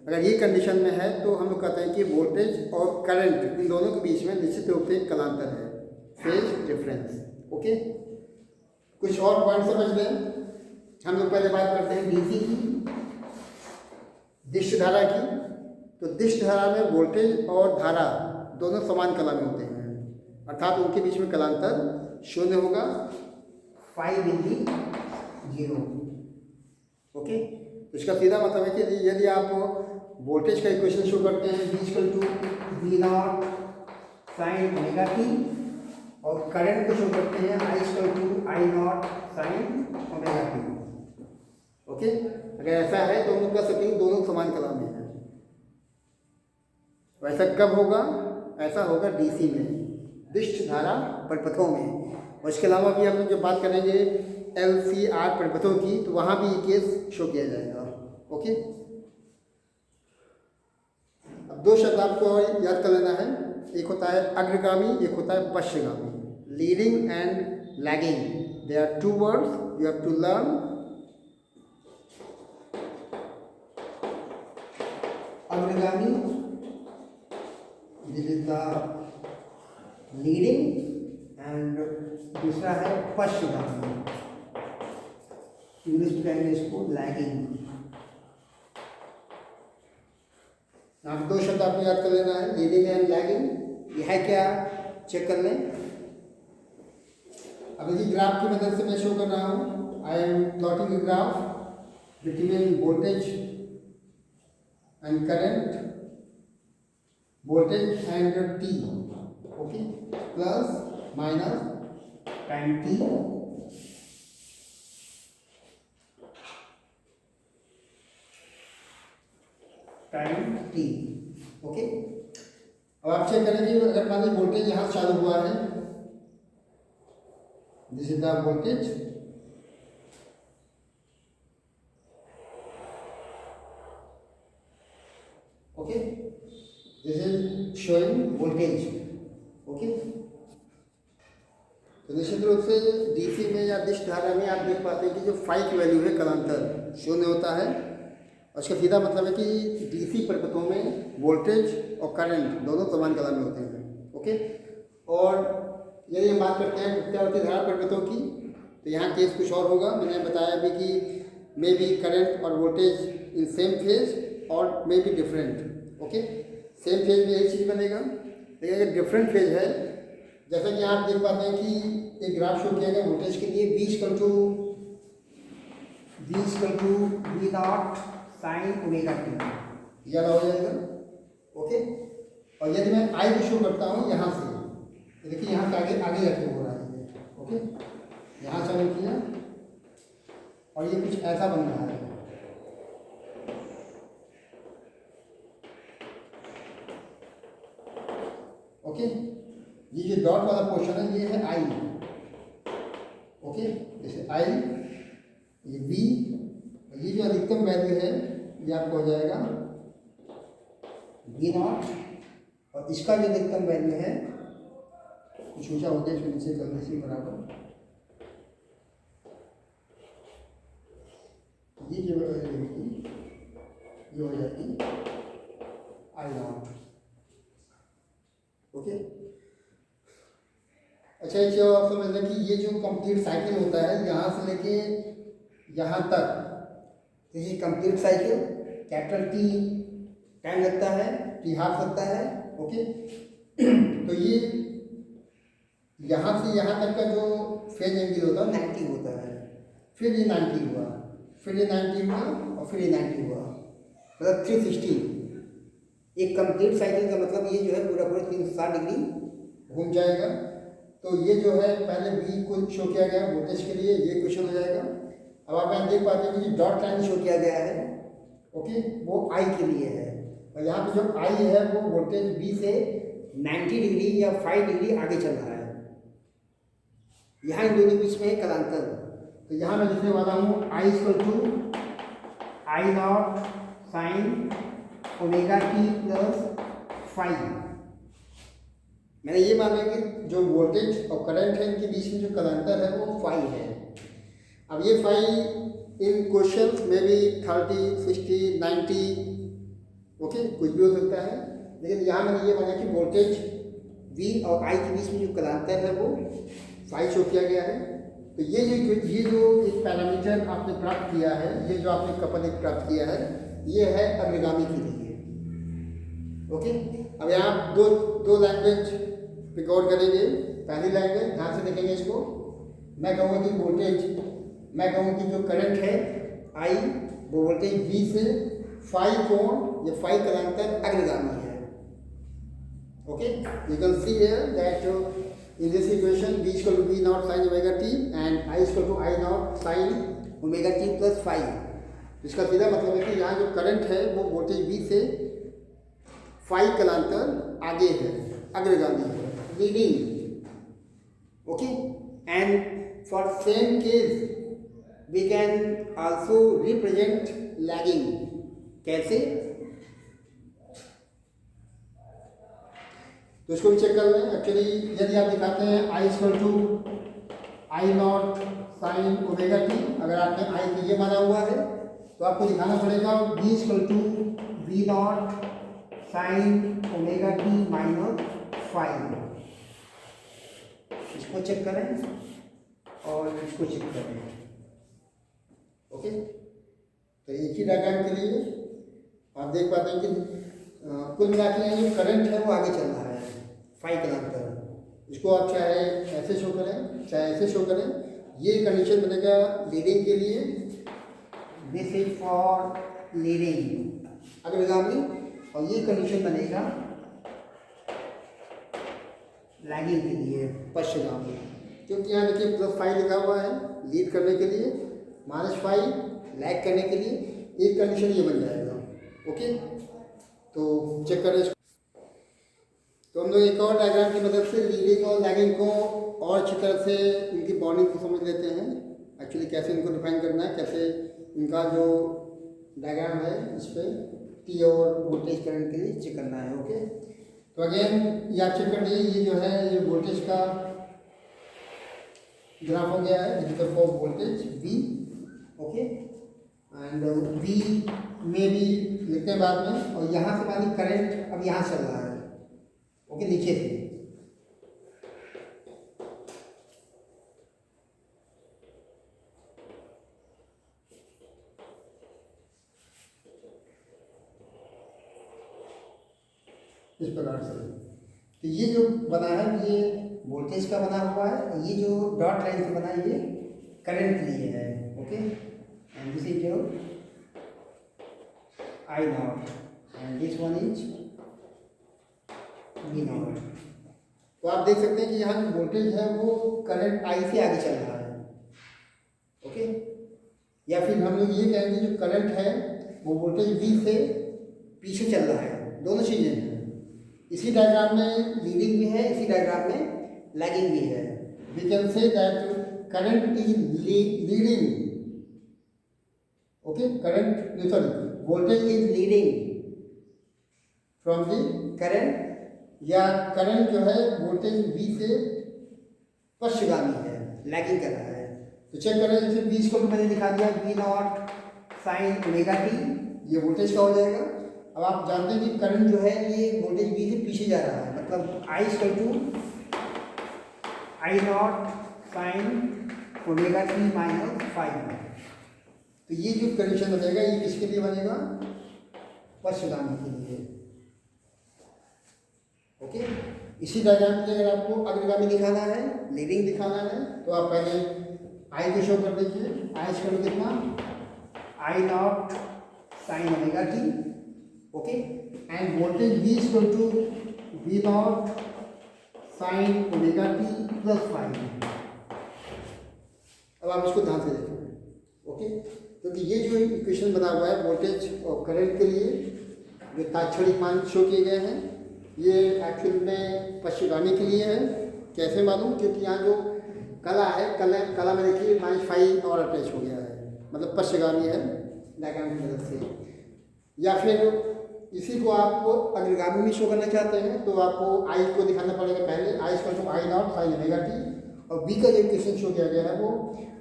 अगर ये कंडीशन में है तो हम लोग कहते हैं कि वोल्टेज और करंट इन दोनों के बीच में निश्चित रूप से एक कलांतर है, फेज डिफरेंस। ओके, कुछ और पॉइंट समझ लें। हम लोग पहले बात करते हैं डीसी की, दिष्ट धारा की। तो दिष्ट धारा में वोल्टेज और धारा दोनों समान कला में होते हैं, अर्थात उनके बीच में कलांतर शून्य होगा, फाई विल बी 0। ओके, तो इसका सीधा मतलब है कि यदि आप वोल्टेज का इक्वेशन शो करते हैं V=V0 sin ओमेगा टी, और करंट को शो करते हैं I=I0 sin omega T. Okay, अगर ऐसा है तो हम लोग कह सकते हैं दोनों समान कला में है। वैसा कब होगा? ऐसा होगा डीसी में, दिष्ट धारा परिपथों में। और इसके अलावा भी हम लोग जब बात करेंगे LCR परिपथों की तो वहाँ भी ये केस शो किया जाएगा। ओके, अब दो शब्द आपको याद कर लेना है, एक होता है अग्रगामी, एक होता है पश्चगामी, leading and lagging. They are two words you have to learn. अग्रगामी, this is the leading, and दूसरा है पश्चगामी। इंग्लिश में कहेंगे इसको लैगिंग। यहाँ दो शब्द आपको याद कर लेना है, लीडिंग एंड लैगिंग। यह है क्या, चेक कर लें। अब इसी ग्राफ की मदद से मैं शो कर रहा हूँ। I M plotting a graph between voltage and current, voltage and T, okay, plus minus time T, time T, okay. अब आप चेक करें कि अगर मान लीजिए वोल्टेज यहाँ चालू हुआ है, this is the voltage, okay, this is showing voltage, okay. तो निश्चित रूप से डीसी में या डिश धारा में आप देख पाते हैं कि जो फाई की वैल्यू है कालांतर शून्य होता है। और इसका सीधा मतलब है कि डीसी परिपथों में वोल्टेज और करंट दोनों समान काल में होते हैं, ओके। और यदि हम बात करते हैं प्रत्यावर्ती धारा परिपथों की, तो यहाँ केस कुछ और होगा। मैंने बताया भी कि मे बी करंट और वोल्टेज इन सेम फेज और may be different, okay. Same phase में यही चीज़ बनेगा, लेकिन अगर डिफरेंट फेज है, जैसा कि आप देख पाते हैं कि एक ग्राफ शो किया गया वोल्टेज के लिए, V equal to V naught sine omega T, याद हो जाएगा, ओके। और यदि मैं I को शो करता हूँ यहाँ से, देखिए यहाँ से आगे आगे जाके हो रहा है, ओके, यहाँ चालू किया और ये कुछ ऐसा बन रहा है, ओके। ये जो डॉट वाला पोर्शन है ये है I, ओके, जैसे I, ये V, ये जो अधिकतम वैल्यू है ये आपको हो जाएगा V नॉट, और इसका जो अधिकतम वैल्यू है कुछ ऊंचा हो गया, इसको नीचे करने से बराबर, ये जो ये हो जाएगी I नॉट, ओके। अच्छा, एक चीज़ आप समझ लें कि ये जो कंप्लीट साइकिल होता है यहाँ से लेके यहाँ तक, तो ये complete cycle capital T time लगता है, टी हाफ लगता है, ओके। तो ये यहाँ से यहाँ तक का जो फेज एंगल होता है 90 होता है, फिर ये 90 हुआ, फिर ये 90 हुआ और फिर ये 90 हुआ, मतलब 360। एक कंप्लीट साइकिल का मतलब ये जो है पूरा 360 डिग्री घूम जाएगा। तो ये जो है पहले V को शो किया गया वोल्टेज के लिए, ये क्वेश्चन हो जाएगा। अब आप यहाँ देख पाते हैं कि डॉट लाइन शो किया गया है, ओके, वो I के लिए है, और यहाँ पे जो I है वो वोल्टेज V से 90 डिग्री या 5 डिग्री आगे चल रहा है। यहाँ इन दोनों बीच में है कालांतर, तो यहाँ मैं लिखने वाला हूँ I equal to I naught sine omega T plus 5। मैंने ये माना कि जो वोल्टेज और करंट है इनके बीच में जो कालांतर है वो फाई है। अब ये फाई इन क्वेश्चंस में भी 30, 60, 90, ओके, कुछ भी हो सकता है, लेकिन यहाँ मैंने ये माना कि वोल्टेज V और I के बीच में जो कालांतर है वो फाई शो किया गया है। तो ये जो एक पैरामीटर आपने प्राप्त किया है, ये जो आपने कपल एक प्राप्त किया है, ये है अग्रगामी के लिए, ओके। अब यहाँ दो लैंग्वेज पे गौर करेंगे। पहली लैंग्वेज ध्यान से देखेंगे इसको, मैं कहूँगा कि वोल्टेज, मैं कहूँगा कि जो करंट है I वो वोल्टेज V से फाई कोण या फाई कालांतर अग्रगामी है, okay. You can see here that in this equation V equal to V naught sine omega T and I equal to I naught sine omega T plus 5। इसका सीधा मतलब है कि यहाँ जो करंट है वो वोल्टेज V से फाई कालांतर आगे है, अग्रगामी है, leading, okay. And for same case we can also represent lagging. कैसे, तो इसको भी चेक कर लें। एक्चुअली यदि आप दिखाते हैं I equal to I naught sine omega T, अगर आपने I को ये माना हुआ है तो आपको दिखाना पड़ेगा V equal to V naught sine omega T minus 5। इसको चेक करें और इसको चेक करें, ओके, तो एक ही डायग्राम के लिए आप देख पाते हैं कि कुल मिला के जो करंट है वो आगे चल रहा है फाइव कलांतर। इसको आप चाहे ऐसे शो करें चाहे ऐसे शो करें, ये कंडीशन बनेगा लीडिंग के लिए, दिस इज फॉर लीडिंग अग्रगामी, और ये कंडीशन बनेगा लैगिंग के लिए पश्चिमगामी। क्योंकि यहाँ देखिए +5 लिखा हुआ है लीड करने के लिए, -5 लैग करने के लिए, एक कंडीशन ये बन जाएगा। ओके, तो चेक करें इसको। तो हम लोग एक और डायग्राम की मदद से लीडिंग और लैगिंग को और अच्छी तरह से इनकी बॉन्डिंग को समझ लेते हैं, एक्चुअली कैसे इनको डिफाइन करना है, कैसे इनका जो डायग्राम है इस पर टी और वोल्टेज करंट के लिए चेक करना है। ओके, तो अगेन ये आप चेक कर लीजिए, ये जो है ये वोल्टेज का ग्राफ हो गया है, digital for voltage V। Okay, and V में भी लिखते हैं बाद में, और यहाँ से मानी करंट अब यहाँ चल रहा है। ओके, नीचे से इस प्रकार से, तो ये जो बना है ये वोल्टेज का बना हुआ है, ये जो डॉट लाइन से बना है ये करंट के लिए है। Okay, and this is your I not and this one is V not. तो आप देख सकते हैं कि यहाँ जो वोल्टेज है वो करंट I से आगे चल रहा है। ओके, या फिर हम लोग ये कहेंगे जो करंट है वो वोल्टेज V से पीछे चल रहा है, दोनों चीज़ें हैं। इसी डायग्राम में लीडिंग भी है, इसी डायग्राम में लैगिंग भी है। We can say that current is leading. Okay, current sorry voltage is leading from the current, या करंट जो है वोल्टेज V से पश्चिमगामी है, लैगिंग कर रहा है। तो चेक करें, जैसे V को मैंने दिखा दिया V naught sine omega T, ये वोल्टेज का हो जाएगा। अब आप जानते हैं कि करंट जो है ये वोल्टेज V से पीछे जा रहा है, मतलब I naught sine omega T -5। तो ये जो कंडीशन बनेगा ये किसके लिए बनेगा? पश्चिमगामी के लिए। ओके, इसी डायग्राम के लिए अगर आपको अग्रगामी दिखाना है, लीडिंग दिखाना है, तो आप पहले I को शो कर दीजिए। I करो कितना? I naught sine omega T. Okay, and voltage V is equal to V naught sine omega T +5। अब आप इसको ध्यान से देखें। ओके, क्योंकि ये जो इक्वेशन बना हुआ है वोल्टेज और करंट के लिए, जो तात्क्षणिक मान शो किए गए हैं, ये एक्चुअल में पश्चिमगामी के लिए है। कैसे मालूम? क्योंकि यहाँ जो कला है, कला में देखिए -5 और अटैच हो गया है, मतलब पश्चिमगामी है डायग्राम की मदद से। या फिर इसी को आप अग्रगामी में शो करना चाहते हैं तो आपको I को दिखाना पड़ेगा पहले। I equal to I naught sine omega T, और B का जो इक्वेशन शो किया गया है वो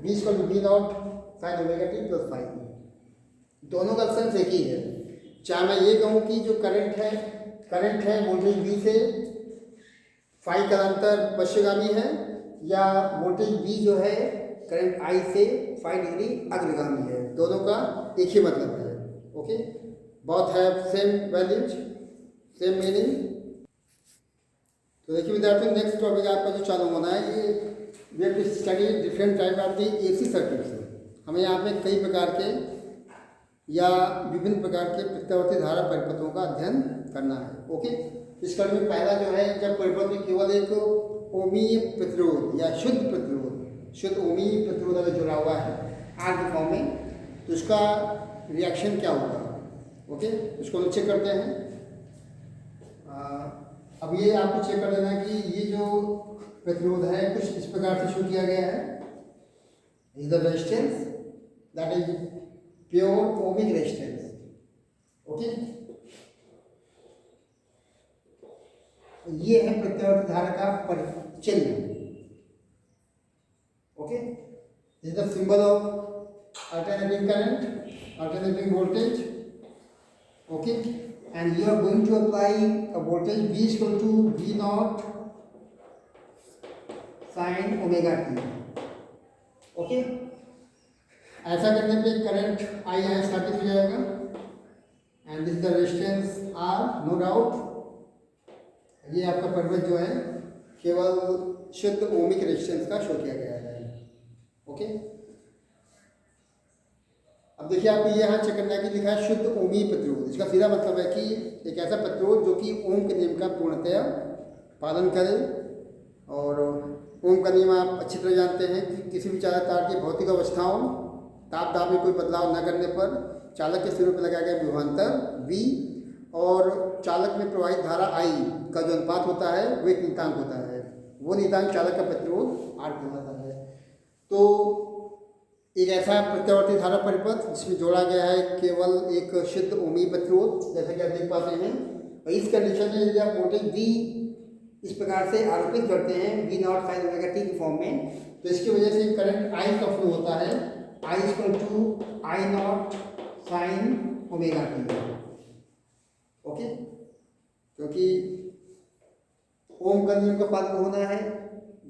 V equal to V naught sine omega T +5। दोनों का सेंस एक ही है। चाहे मैं ये कहूँ कि जो करंट है वोल्टेज V से फाई कालांतर पश्चिमगामी है, या वोल्टेज V जो है करंट I से 5 डिग्री अग्रगामी है, दोनों का एक ही मतलब है। Okay, both have same values, same meaning। तो देखिए विद्यार्थियों, नेक्स्ट टॉपिक आपका जो चालू होना है ये we have to study different type of the AC circuits. हमें यहाँ पे कई प्रकार के या विभिन्न प्रकार के प्रत्यावर्ती धारा परिपथों का अध्ययन करना है। ओके, इस क्रम में पहला जो है, जब परिपथ में केवल एक ओमीय प्रतिरोध या शुद्ध ओमीय प्रतिरोध अगर जुड़ा हुआ है R के फॉर्म में, तो उसका रिएक्शन क्या होगा। ओके, इसको हम चेक करते हैं। अब ये आपको चेक कर देना कि ये जो प्रतिरोध है कुछ इस प्रकार से शो किया गया है। Is the resistance that is pure ohmic resistance. Okay, ये है प्रत्यावर्ती धारा का चिन्ह। Okay, is the symbol of alternating current, alternating voltage. Okay, and you are going to apply a voltage V is equal to V naught sin omega t। Okay, ऐसा करने पे करंट आई यहाँ स्थापित हो जाएगा and this the resistance R, no doubt. ये आपका परिपथ जो है केवल शुद्ध ओमिक रेजिस्टेंस का शो किया गया है। ओके, अब देखिए आपको ये यहाँ चेक करना है कि लिखा है शुद्ध ओमी प्रतिरोध। इसका सीधा मतलब है कि एक ऐसा प्रतिरोध जो कि ओम के नियम का पूर्णतया पालन करे। और ओम का नियम आप अच्छी तरह जानते हैं कि किसी भी चालक तार की भौतिक अवस्थाओं ताप दाब में कोई बदलाव न करने पर चालक के सिरों पर लगाया गया विभवांतर V और चालक में प्रवाहित धारा I का जो अनुपात होता है वो एक नियतांक होता है। वो नियतांक चालक का प्रतिरोध R कहलाता है। तो एक ऐसा प्रत्यावर्ती धारा परिपथ जिसमें जोड़ा गया है केवल एक शुद्ध ओमी प्रतिरोध, जैसा कि आप देख पाते हैं। और इस कंडीशन में यदि आप वोल्टेज V इस प्रकार से आरोपित करते हैं V naught sine omega T की फॉर्म में, तो इसकी वजह से करंट I का फ्लो होता है I equal to I naught sine omega T. Okay, क्योंकि ओम का नियम का पालन होना है।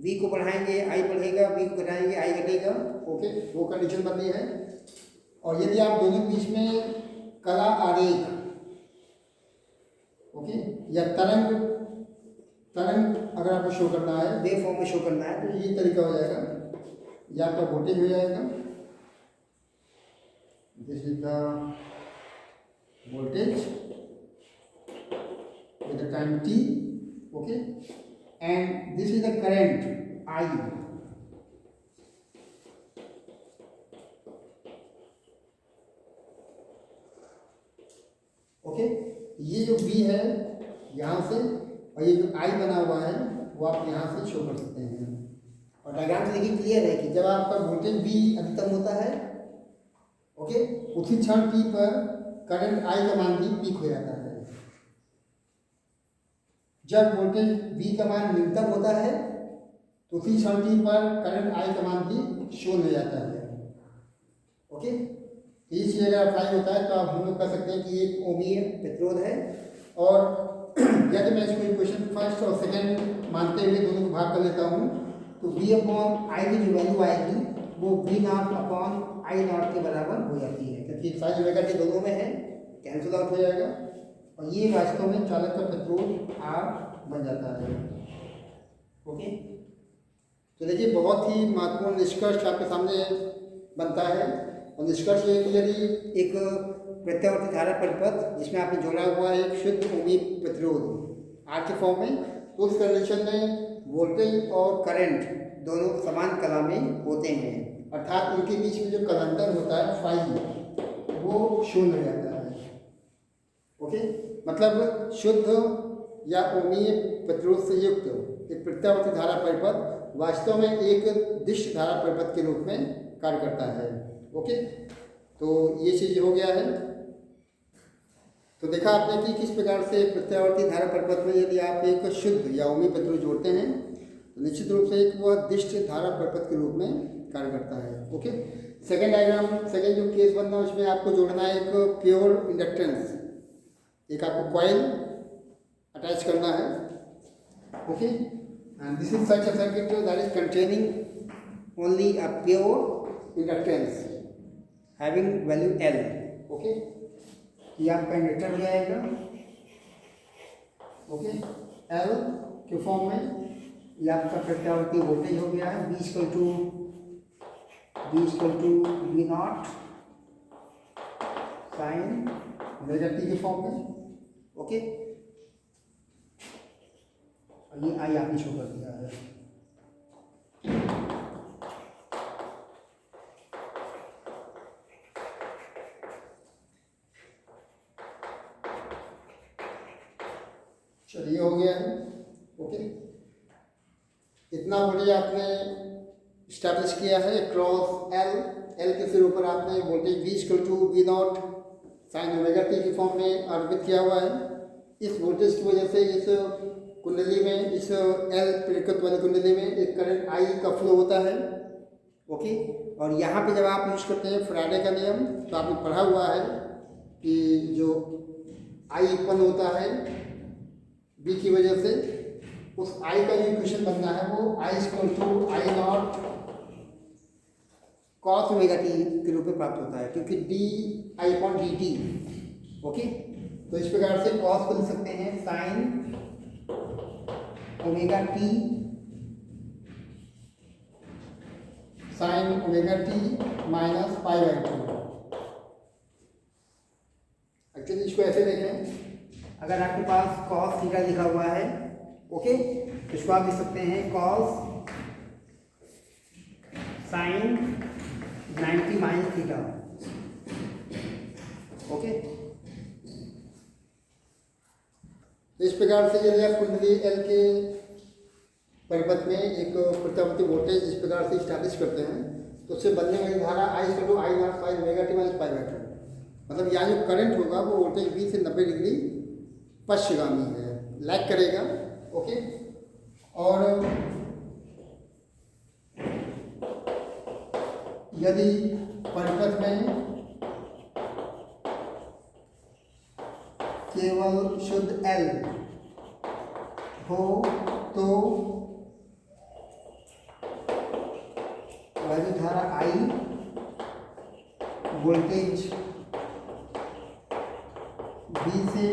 V को बढ़ाएंगे I बढ़ेगा, V को घटाएंगे I घटेगा। ओके, वो कंडीशन बनी है। और यदि आप दोनों के बीच में कला आरेख ओके या तरंग अगर आपको शो करना है, वेव फॉर्म में शो करना है, तो ये तरीका हो जाएगा। ये आपका वोल्टेज हो जाएगा, this is the voltage with the time t, okay, and this is the current I। Okay, ये जो V है यहाँ से और ये जो I बना हुआ है वो आप यहाँ से शो कर सकते हैं। और डायग्राम से देखिए क्लियर है कि जब आपका वोल्टेज V अधिकतम होता है, ओके, उसी क्षण t पर करंट I का मान भी पीक हो जाता है। जब वोल्टेज V का मान न्यूनतम होता है तो उसी क्षण t पर करंट I का मान भी शून्य हो जाता है। ओके, तो ये चीज़ अगर अप्लाई होता है तो आप हम लोग कह सकते हैं कि एक ओमीय प्रतिरोध है। और यदि मैं इसको इक्वेशन फर्स्ट और सेकंड मानते हुए दोनों को भाग कर लेता हूँ तो V अपॉन I की जो वैल्यू आएगी वो V not upon I not के बराबर हो जाती है, क्योंकि साइन ओमेगा टी दोनों में है, कैंसिल आउट हो जाएगा। और ये वास्तव में चालक का प्रतिरोध R बन जाता है। ओके, तो देखिए बहुत ही महत्वपूर्ण निष्कर्ष आपके सामने बनता है। और निष्कर्ष ये कि यदि एक प्रत्यावर्ती धारा परिपथ जिसमें आपने जोड़ा हुआ है एक शुद्ध ओमी प्रतिरोध R के फॉर्म में, तो उस कंडीशन में वोल्टेज और करंट दोनों समान कला में होते हैं, अर्थात उनके बीच में जो कलांतर होता है फाई वो शून्य हो जाता है। ओके, मतलब शुद्ध या ओमीय प्रतिरोध से युक्त एक प्रत्यावर्ती धारा परिपथ वास्तव में एक दिष्ट धारा परिपथ के रूप में कार्य करता है। ओके, तो ये चीज़ हो गया है। तो देखा आपने कि किस प्रकार से प्रत्यावर्ती धारा परिपथ में यदि आप एक शुद्ध या ओमी प्रतिरोध जोड़ते हैं तो निश्चित रूप से एक वह दिष्ट धारा परिपथ के रूप में कार्य करता है। ओके, सेकेंड डायग्राम, सेकेंड जो केस बनना है उसमें आपको जोड़ना है एक प्योर इंडक्टेंस, एक आपको कॉइल अटैच करना है। Okay, and this is such a circuit that is containing only a pure inductance having value L। Okay, ये आपका इंडक्टर हो जाएगा। ओके, L के फॉर्म में ये आपका प्रत्यावर्ती वोल्टेज हो गया है V equal to V naught sine omega T के फॉर्म में। ओके, और ये I आपने शो कर दिया है। चलिए हो गया है। ओके, इतना वोल्टेज आपने स्टैब्लिश किया है क्रॉस L के सिरों पर आपने voltage V equal to V naught sine omega T की फॉर्म में आरोपित किया हुआ है। इस वोल्टेज की वजह से इस कुंडली में, इस L प्रेरकत्व वाली कुंडली में एक करंट I का फ्लो होता है। ओके, और यहाँ पे जब आप यूज करते हैं फ्राइडे का नियम तो आपने पढ़ा हुआ है कि जो I उत्पन्न होता है V की वजह से, उस I का जो इक्वेशन बनना है वो I equal to I naught cos omega T के रूप में प्राप्त होता है, क्योंकि D I upon D T. Okay, तो इस प्रकार से कॉस को लिख सकते हैं sine omega T, sine omega T minus pi by 2। Actually इसको ऐसे देखें, अगर आपके पास कॉस थीटा लिखा हुआ है, ओके, तो इसको आप लिख सकते हैं cos sine 90 minus theta. Okay, तो इस प्रकार से यदि आप कुंडली एल के परिपथ में एक प्रत्यावर्ती वोल्टेज इस प्रकार से स्टैब्लिश करते हैं, तो उससे बनने वाली धारा I equal to I naught sine omega T minus pi by 2, मतलब यहाँ जो करंट होगा वो वोल्टेज बी से 90 डिग्री पश्चिमगामी है, लैग करेगा। ओके, और यदि परिपथ में केवल शुद्ध एल हो तो वैद्युत धारा आई वोल्टेज बी से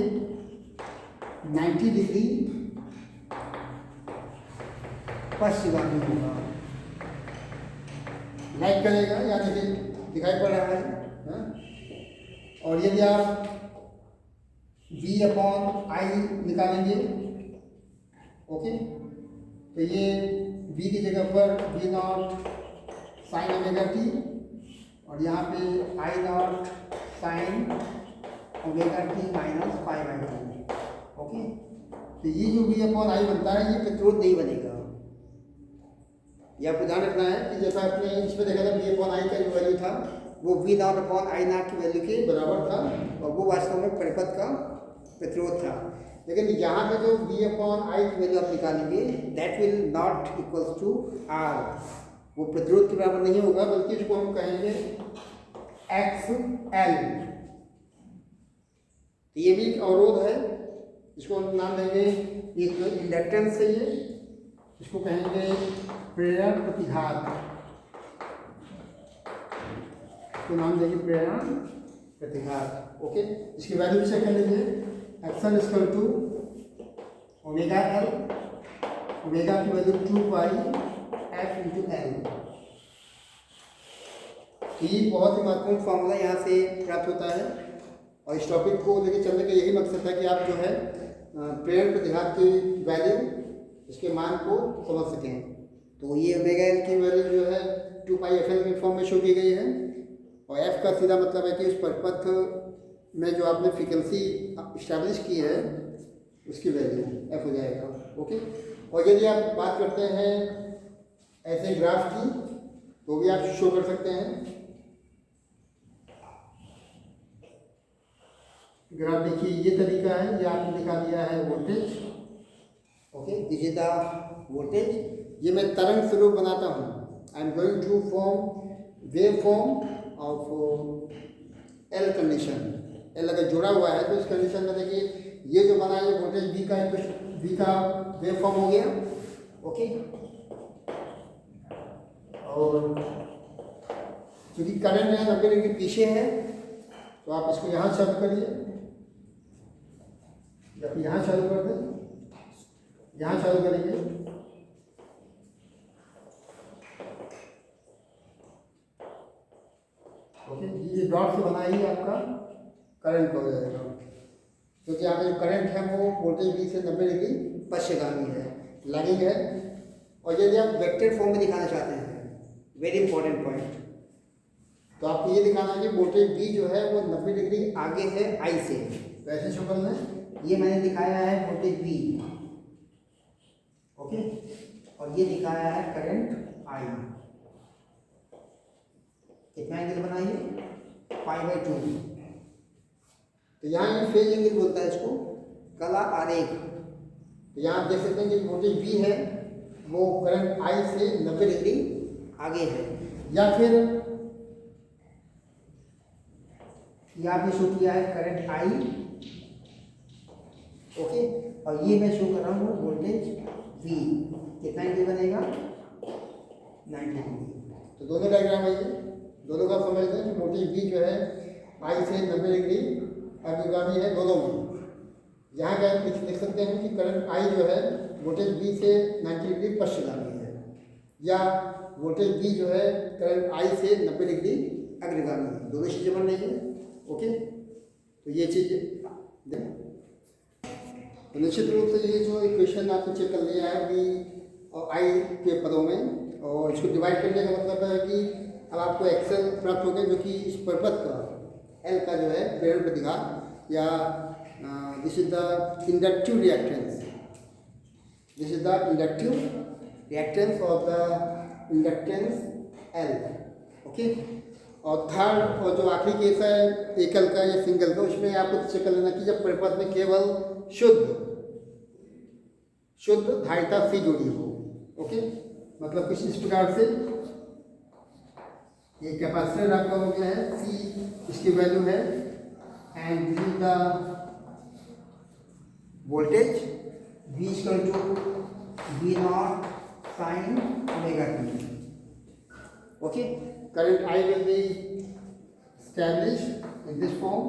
90 डिग्री पश्चिमगामी होगा, लाइक करेगा, यहाँ देखिए दिखाई पड़ रहा है, हाँ? और यदि आप v अपॉन आई निकालेंगे, ओके, तो ये v की जगह पर v naught sine omega T, और यहाँ पे I naught sine omega T minus pi by 2। Okay, तो ये जो v अपॉन आई बनता है ये प्रतिरोध नहीं बनेगा। ये आपको ध्यान रखना है कि जैसा आपने इसमें देखा था v अपॉन आई का जो वैल्यू था वो v not upon I not की वैल्यू के बराबर था, और वो वास्तव में परिपथ का प्रतिरोध था। लेकिन यहाँ पे जो v अपॉन आई की वैल्यू आप निकालेंगे that will not equals to R, वो प्रतिरोध के बराबर नहीं होगा, बल्कि इसको हम कहेंगे एक्स एल। तो ये भी एक अवरोध है, इसको हम नाम देंगे, एक इंडक्टेंस है ये, इसको कहेंगे प्रेरण प्रतिघात, इसको नाम देंगे प्रेरण प्रतिघात। ओके, इसकी वैल्यू भी चेक कर लीजिए, XL equal to omega L, omega की value 2 pi F into L. ये बहुत ही महत्वपूर्ण फॉर्मूला यहाँ से प्राप्त होता है, और इस टॉपिक को लेकर चलने का यही मकसद है कि आप जो है प्रेरण प्रतिघात की वैल्यू, इसके मान को समझ सकें। तो ये ओमेगा एल की वैल्यू जो है 2 पाई एफ एल के फॉर्म में शो की गई है, और एफ का सीधा मतलब है कि उस परिपथ में जो आपने फ्रीक्वेंसी इस्टेब्लिश की है उसकी वैल्यू एफ हो जाएगा। ओके, और यदि आप बात करते हैं ऐसे ग्राफ की तो भी आप शो कर सकते हैं। ग्राफ देखिए, ये तरीका है, ये आपने दिखा दिया है voltage. Okay, this is the voltage. ये मैं तरंग स्वरूप बनाता हूँ, I am going to form wave form of L condition. L अगर जुड़ा हुआ है तो इस कंडीशन में देखिए ये जो बना है वोल्टेज बी का, बी का वेव फॉर्म हो गया। ओके, और क्योंकि करंट है 90 डिग्री पीछे है, तो आप इसको यहाँ चालू करिए, जब यहाँ चालू कर दें, यहाँ चालू करेंगे, ओके, ये डॉट से बना ही आपका करंट हो जाएगा, क्योंकि यहाँ पे जो करंट है वो वोल्टेज बी से 90 डिग्री पश्चिमगामी है, लैगिंग है। और यदि आप वेक्टर फॉर्म में दिखाना चाहते हैं, वेरी इंपॉर्टेंट पॉइंट, तो आपको ये दिखाना है कि वोल्टेज बी जो है वो 90 डिग्री आगे है आई से। तो ऐसे शक्ल में ये मैंने दिखाया है वोल्टेज बी, ओके, और ये दिखाया है करंट आई। कितना एंगल बनाइए, पाई बाई 2। तो यहाँ ये फेज एंगल बोलता है इसको, कला आरेख। तो यहाँ आप देख सकते हैं कि वोल्टेज बी है वो करंट आई से 90 डिग्री आगे है, या फिर यहाँ पे शो किया है करंट आई, ओके, और ये मैं शो कर रहा हूँ वोल्टेज वी। कितना एंगल बनेगा, 90 डिग्री। तो दोनों डायग्राम है ये, दोनों का समझ लें कि वोल्टेज V जो है I से 90 डिग्री अग्रगामी है दोनों में। यहाँ क्या लिख सकते हैं कि करंट I जो है वोल्टेज V से 90 डिग्री पश्चगामी है, या वोल्टेज V जो है करंट I से 90 डिग्री अग्रगामी है। दोनों चीज़ें बन रही है। ओके, तो ये चीज़ तो निश्चित रूप से ये जो इक्वेशन आपने चेक कर लिया है V और I के पदों में, और इसको डिवाइड करने का मतलब है कि अब आपको एक्सेल प्राप्त हो गया जो कि इस पर्वत का L का जो है प्रेरण प्रतिघात, या this is the inductive reactance, this is the inductive reactance of the inductance L। Okay, और थर्ड और जो आखिरी केस है एकल का या सिंगल का, उसमें आपको चेक कर लेना कि जब परिपथ में केवल शुद्ध धारिता C जुड़ी हो। ओके, मतलब कुछ इस प्रकार से ये कैपेसिटर आपका हो गया है C, इसकी वैल्यू है, and this is the voltage V equal to V naught sine omega t। Okay, current I will be established in this form।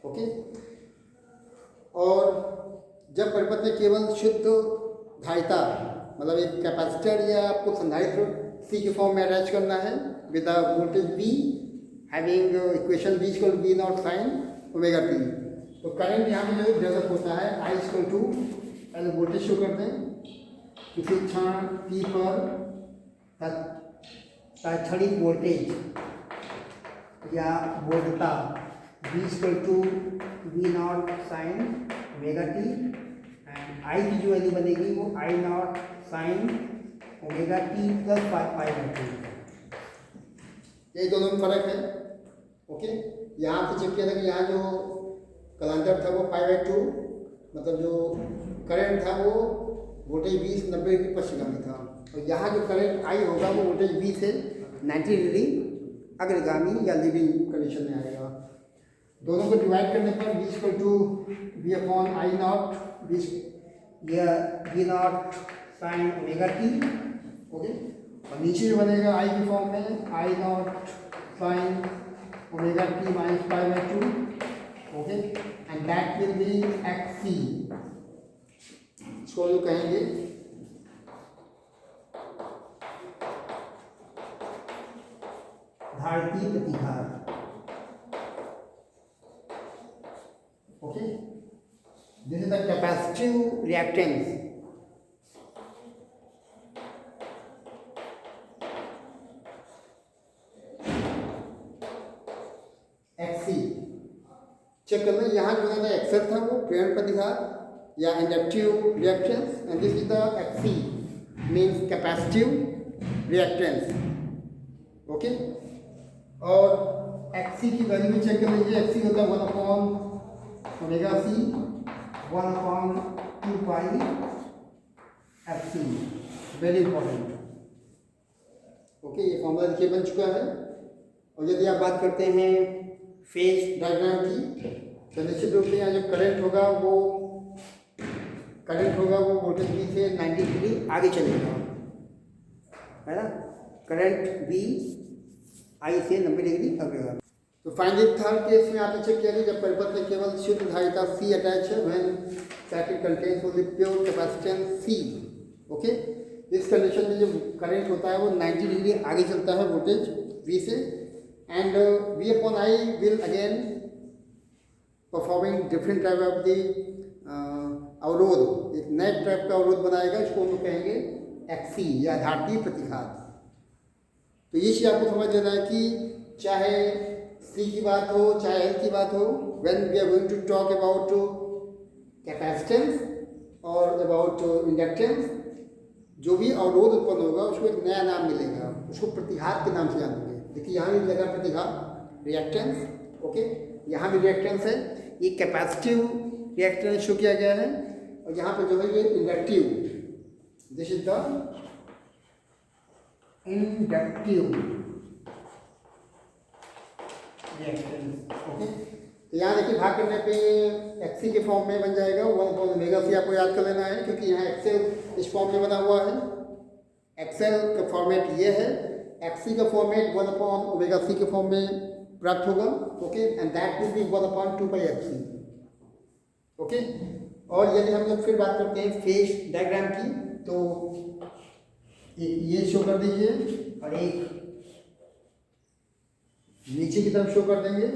Okay, और जब परिपथ में केवल शुद्ध धारिता, मतलब एक कैपेसिटर या आपको संधारित्र C के फॉर्म में अटैच करना है with the voltage V having equation V equal to V naught sine omega t, तो करंट यहाँ पे जो डेवलप होता है I इक्वल टू, पहले वोल्टेज शो करते हैं, किसी क्षण T पर तात्क्षणिक वोल्टेज या वोल्टता V equal to V naught sine omega t, and I की जो वैल्यू बनेगी वो I naught sine omega t plus pi by 2। ये दोनों में फर्क है। ओके, यहाँ से चेक किया था कि यहाँ जो कलांतर था वो पाई बाई 2, मतलब जो करंट था वो वोल्टेज 90 डिग्री पश्चिगामी था, और यहाँ जो करंट I होगा वो वोल्टेज V से 90 डिग्री अग्रगामी या लीडिंग कंडीशन में आएगा। दोनों को डिवाइड करने पर V equal to V upon I naught V naught sine omega t। Okay, और नीचे जो बनेगा I के फॉर्म में I naught sine omega t minus pi by 2। Okay, and that will be XC, इसको जो कहेंगे धारितीय प्रतिघात। Okay, this is the capacitive reactance. XC check करना, यहाँ जो है एक्सेल था वो प्रेरण प्रतिघात या inductive reactance, and this is the XC means capacitive reactance. Okay, और XC की वैल्यू भी चेक कर लीजिए। XC होता है 1 अपॉन ओमेगा C, 1 अपॉन 2 पाई FC, वेरी इंपॉर्टेंट। ओके, ये फॉर्मूला देखिए बन चुका है। और यदि आप बात करते हैं फेज डायग्राम की, तो निश्चित रूप से यहाँ जो करंट होगा वो वोल्टेज V से 90 डिग्री आगे चलेगा, है ना। करंट V I से 90 डिग्री अग्रगामी। तो फाइनली थर्ड केस में आपने चेक किया कि जब परिपथ में केवल शुद्ध धारिता C अटैच है, when circuit contains only pure capacitance C। Okay, इस कंडीशन में जो करंट होता है वो 90 डिग्री आगे चलता है वोल्टेज V से, and V upon I will again performing different type of the अवरोध, एक नए टाइप का अवरोध बनाएगा, इसको हम कहेंगे XC या धारितीय प्रतिघात। तो ये चीज़ आपको समझ लेना है कि चाहे C की बात हो चाहे L की बात हो, when we are going to talk about capacitance और अबाउट इंडक्टेंस, जो भी अवरोध उत्पन्न होगा उसको एक नया नाम मिलेगा, उसको प्रतिघात के नाम से जानेंगे। देखिए यहाँ भी मिलेगा प्रतिघात, रिएक्टेंस। ओके, यहाँ भी रिएक्टेंस है, ये कैपेसिटिव रिएक्टेंस शो किया गया है, और यहाँ पे जो है ये inductive, this is the inductive reactance. Okay, तो यहाँ देखिए भाग करने पे XC के फॉर्म में बन जाएगा 1 अपॉन ओमेगा C, आपको याद कर लेना है क्योंकि यहाँ एक्सेल इस फॉर्म में बना हुआ है। XC एक्सेल का फॉर्मेट ये है, एक्सी का फॉर्मेट 1/ओमेगा c के फॉर्म में प्राप्त होगा, okay, and that will B 1/2πfc, okay. और यदि हम लोग फिर बात करते हैं फेज डायग्राम की, तो ये शो कर दीजिए और एक नीचे की तरफ शो कर देंगे।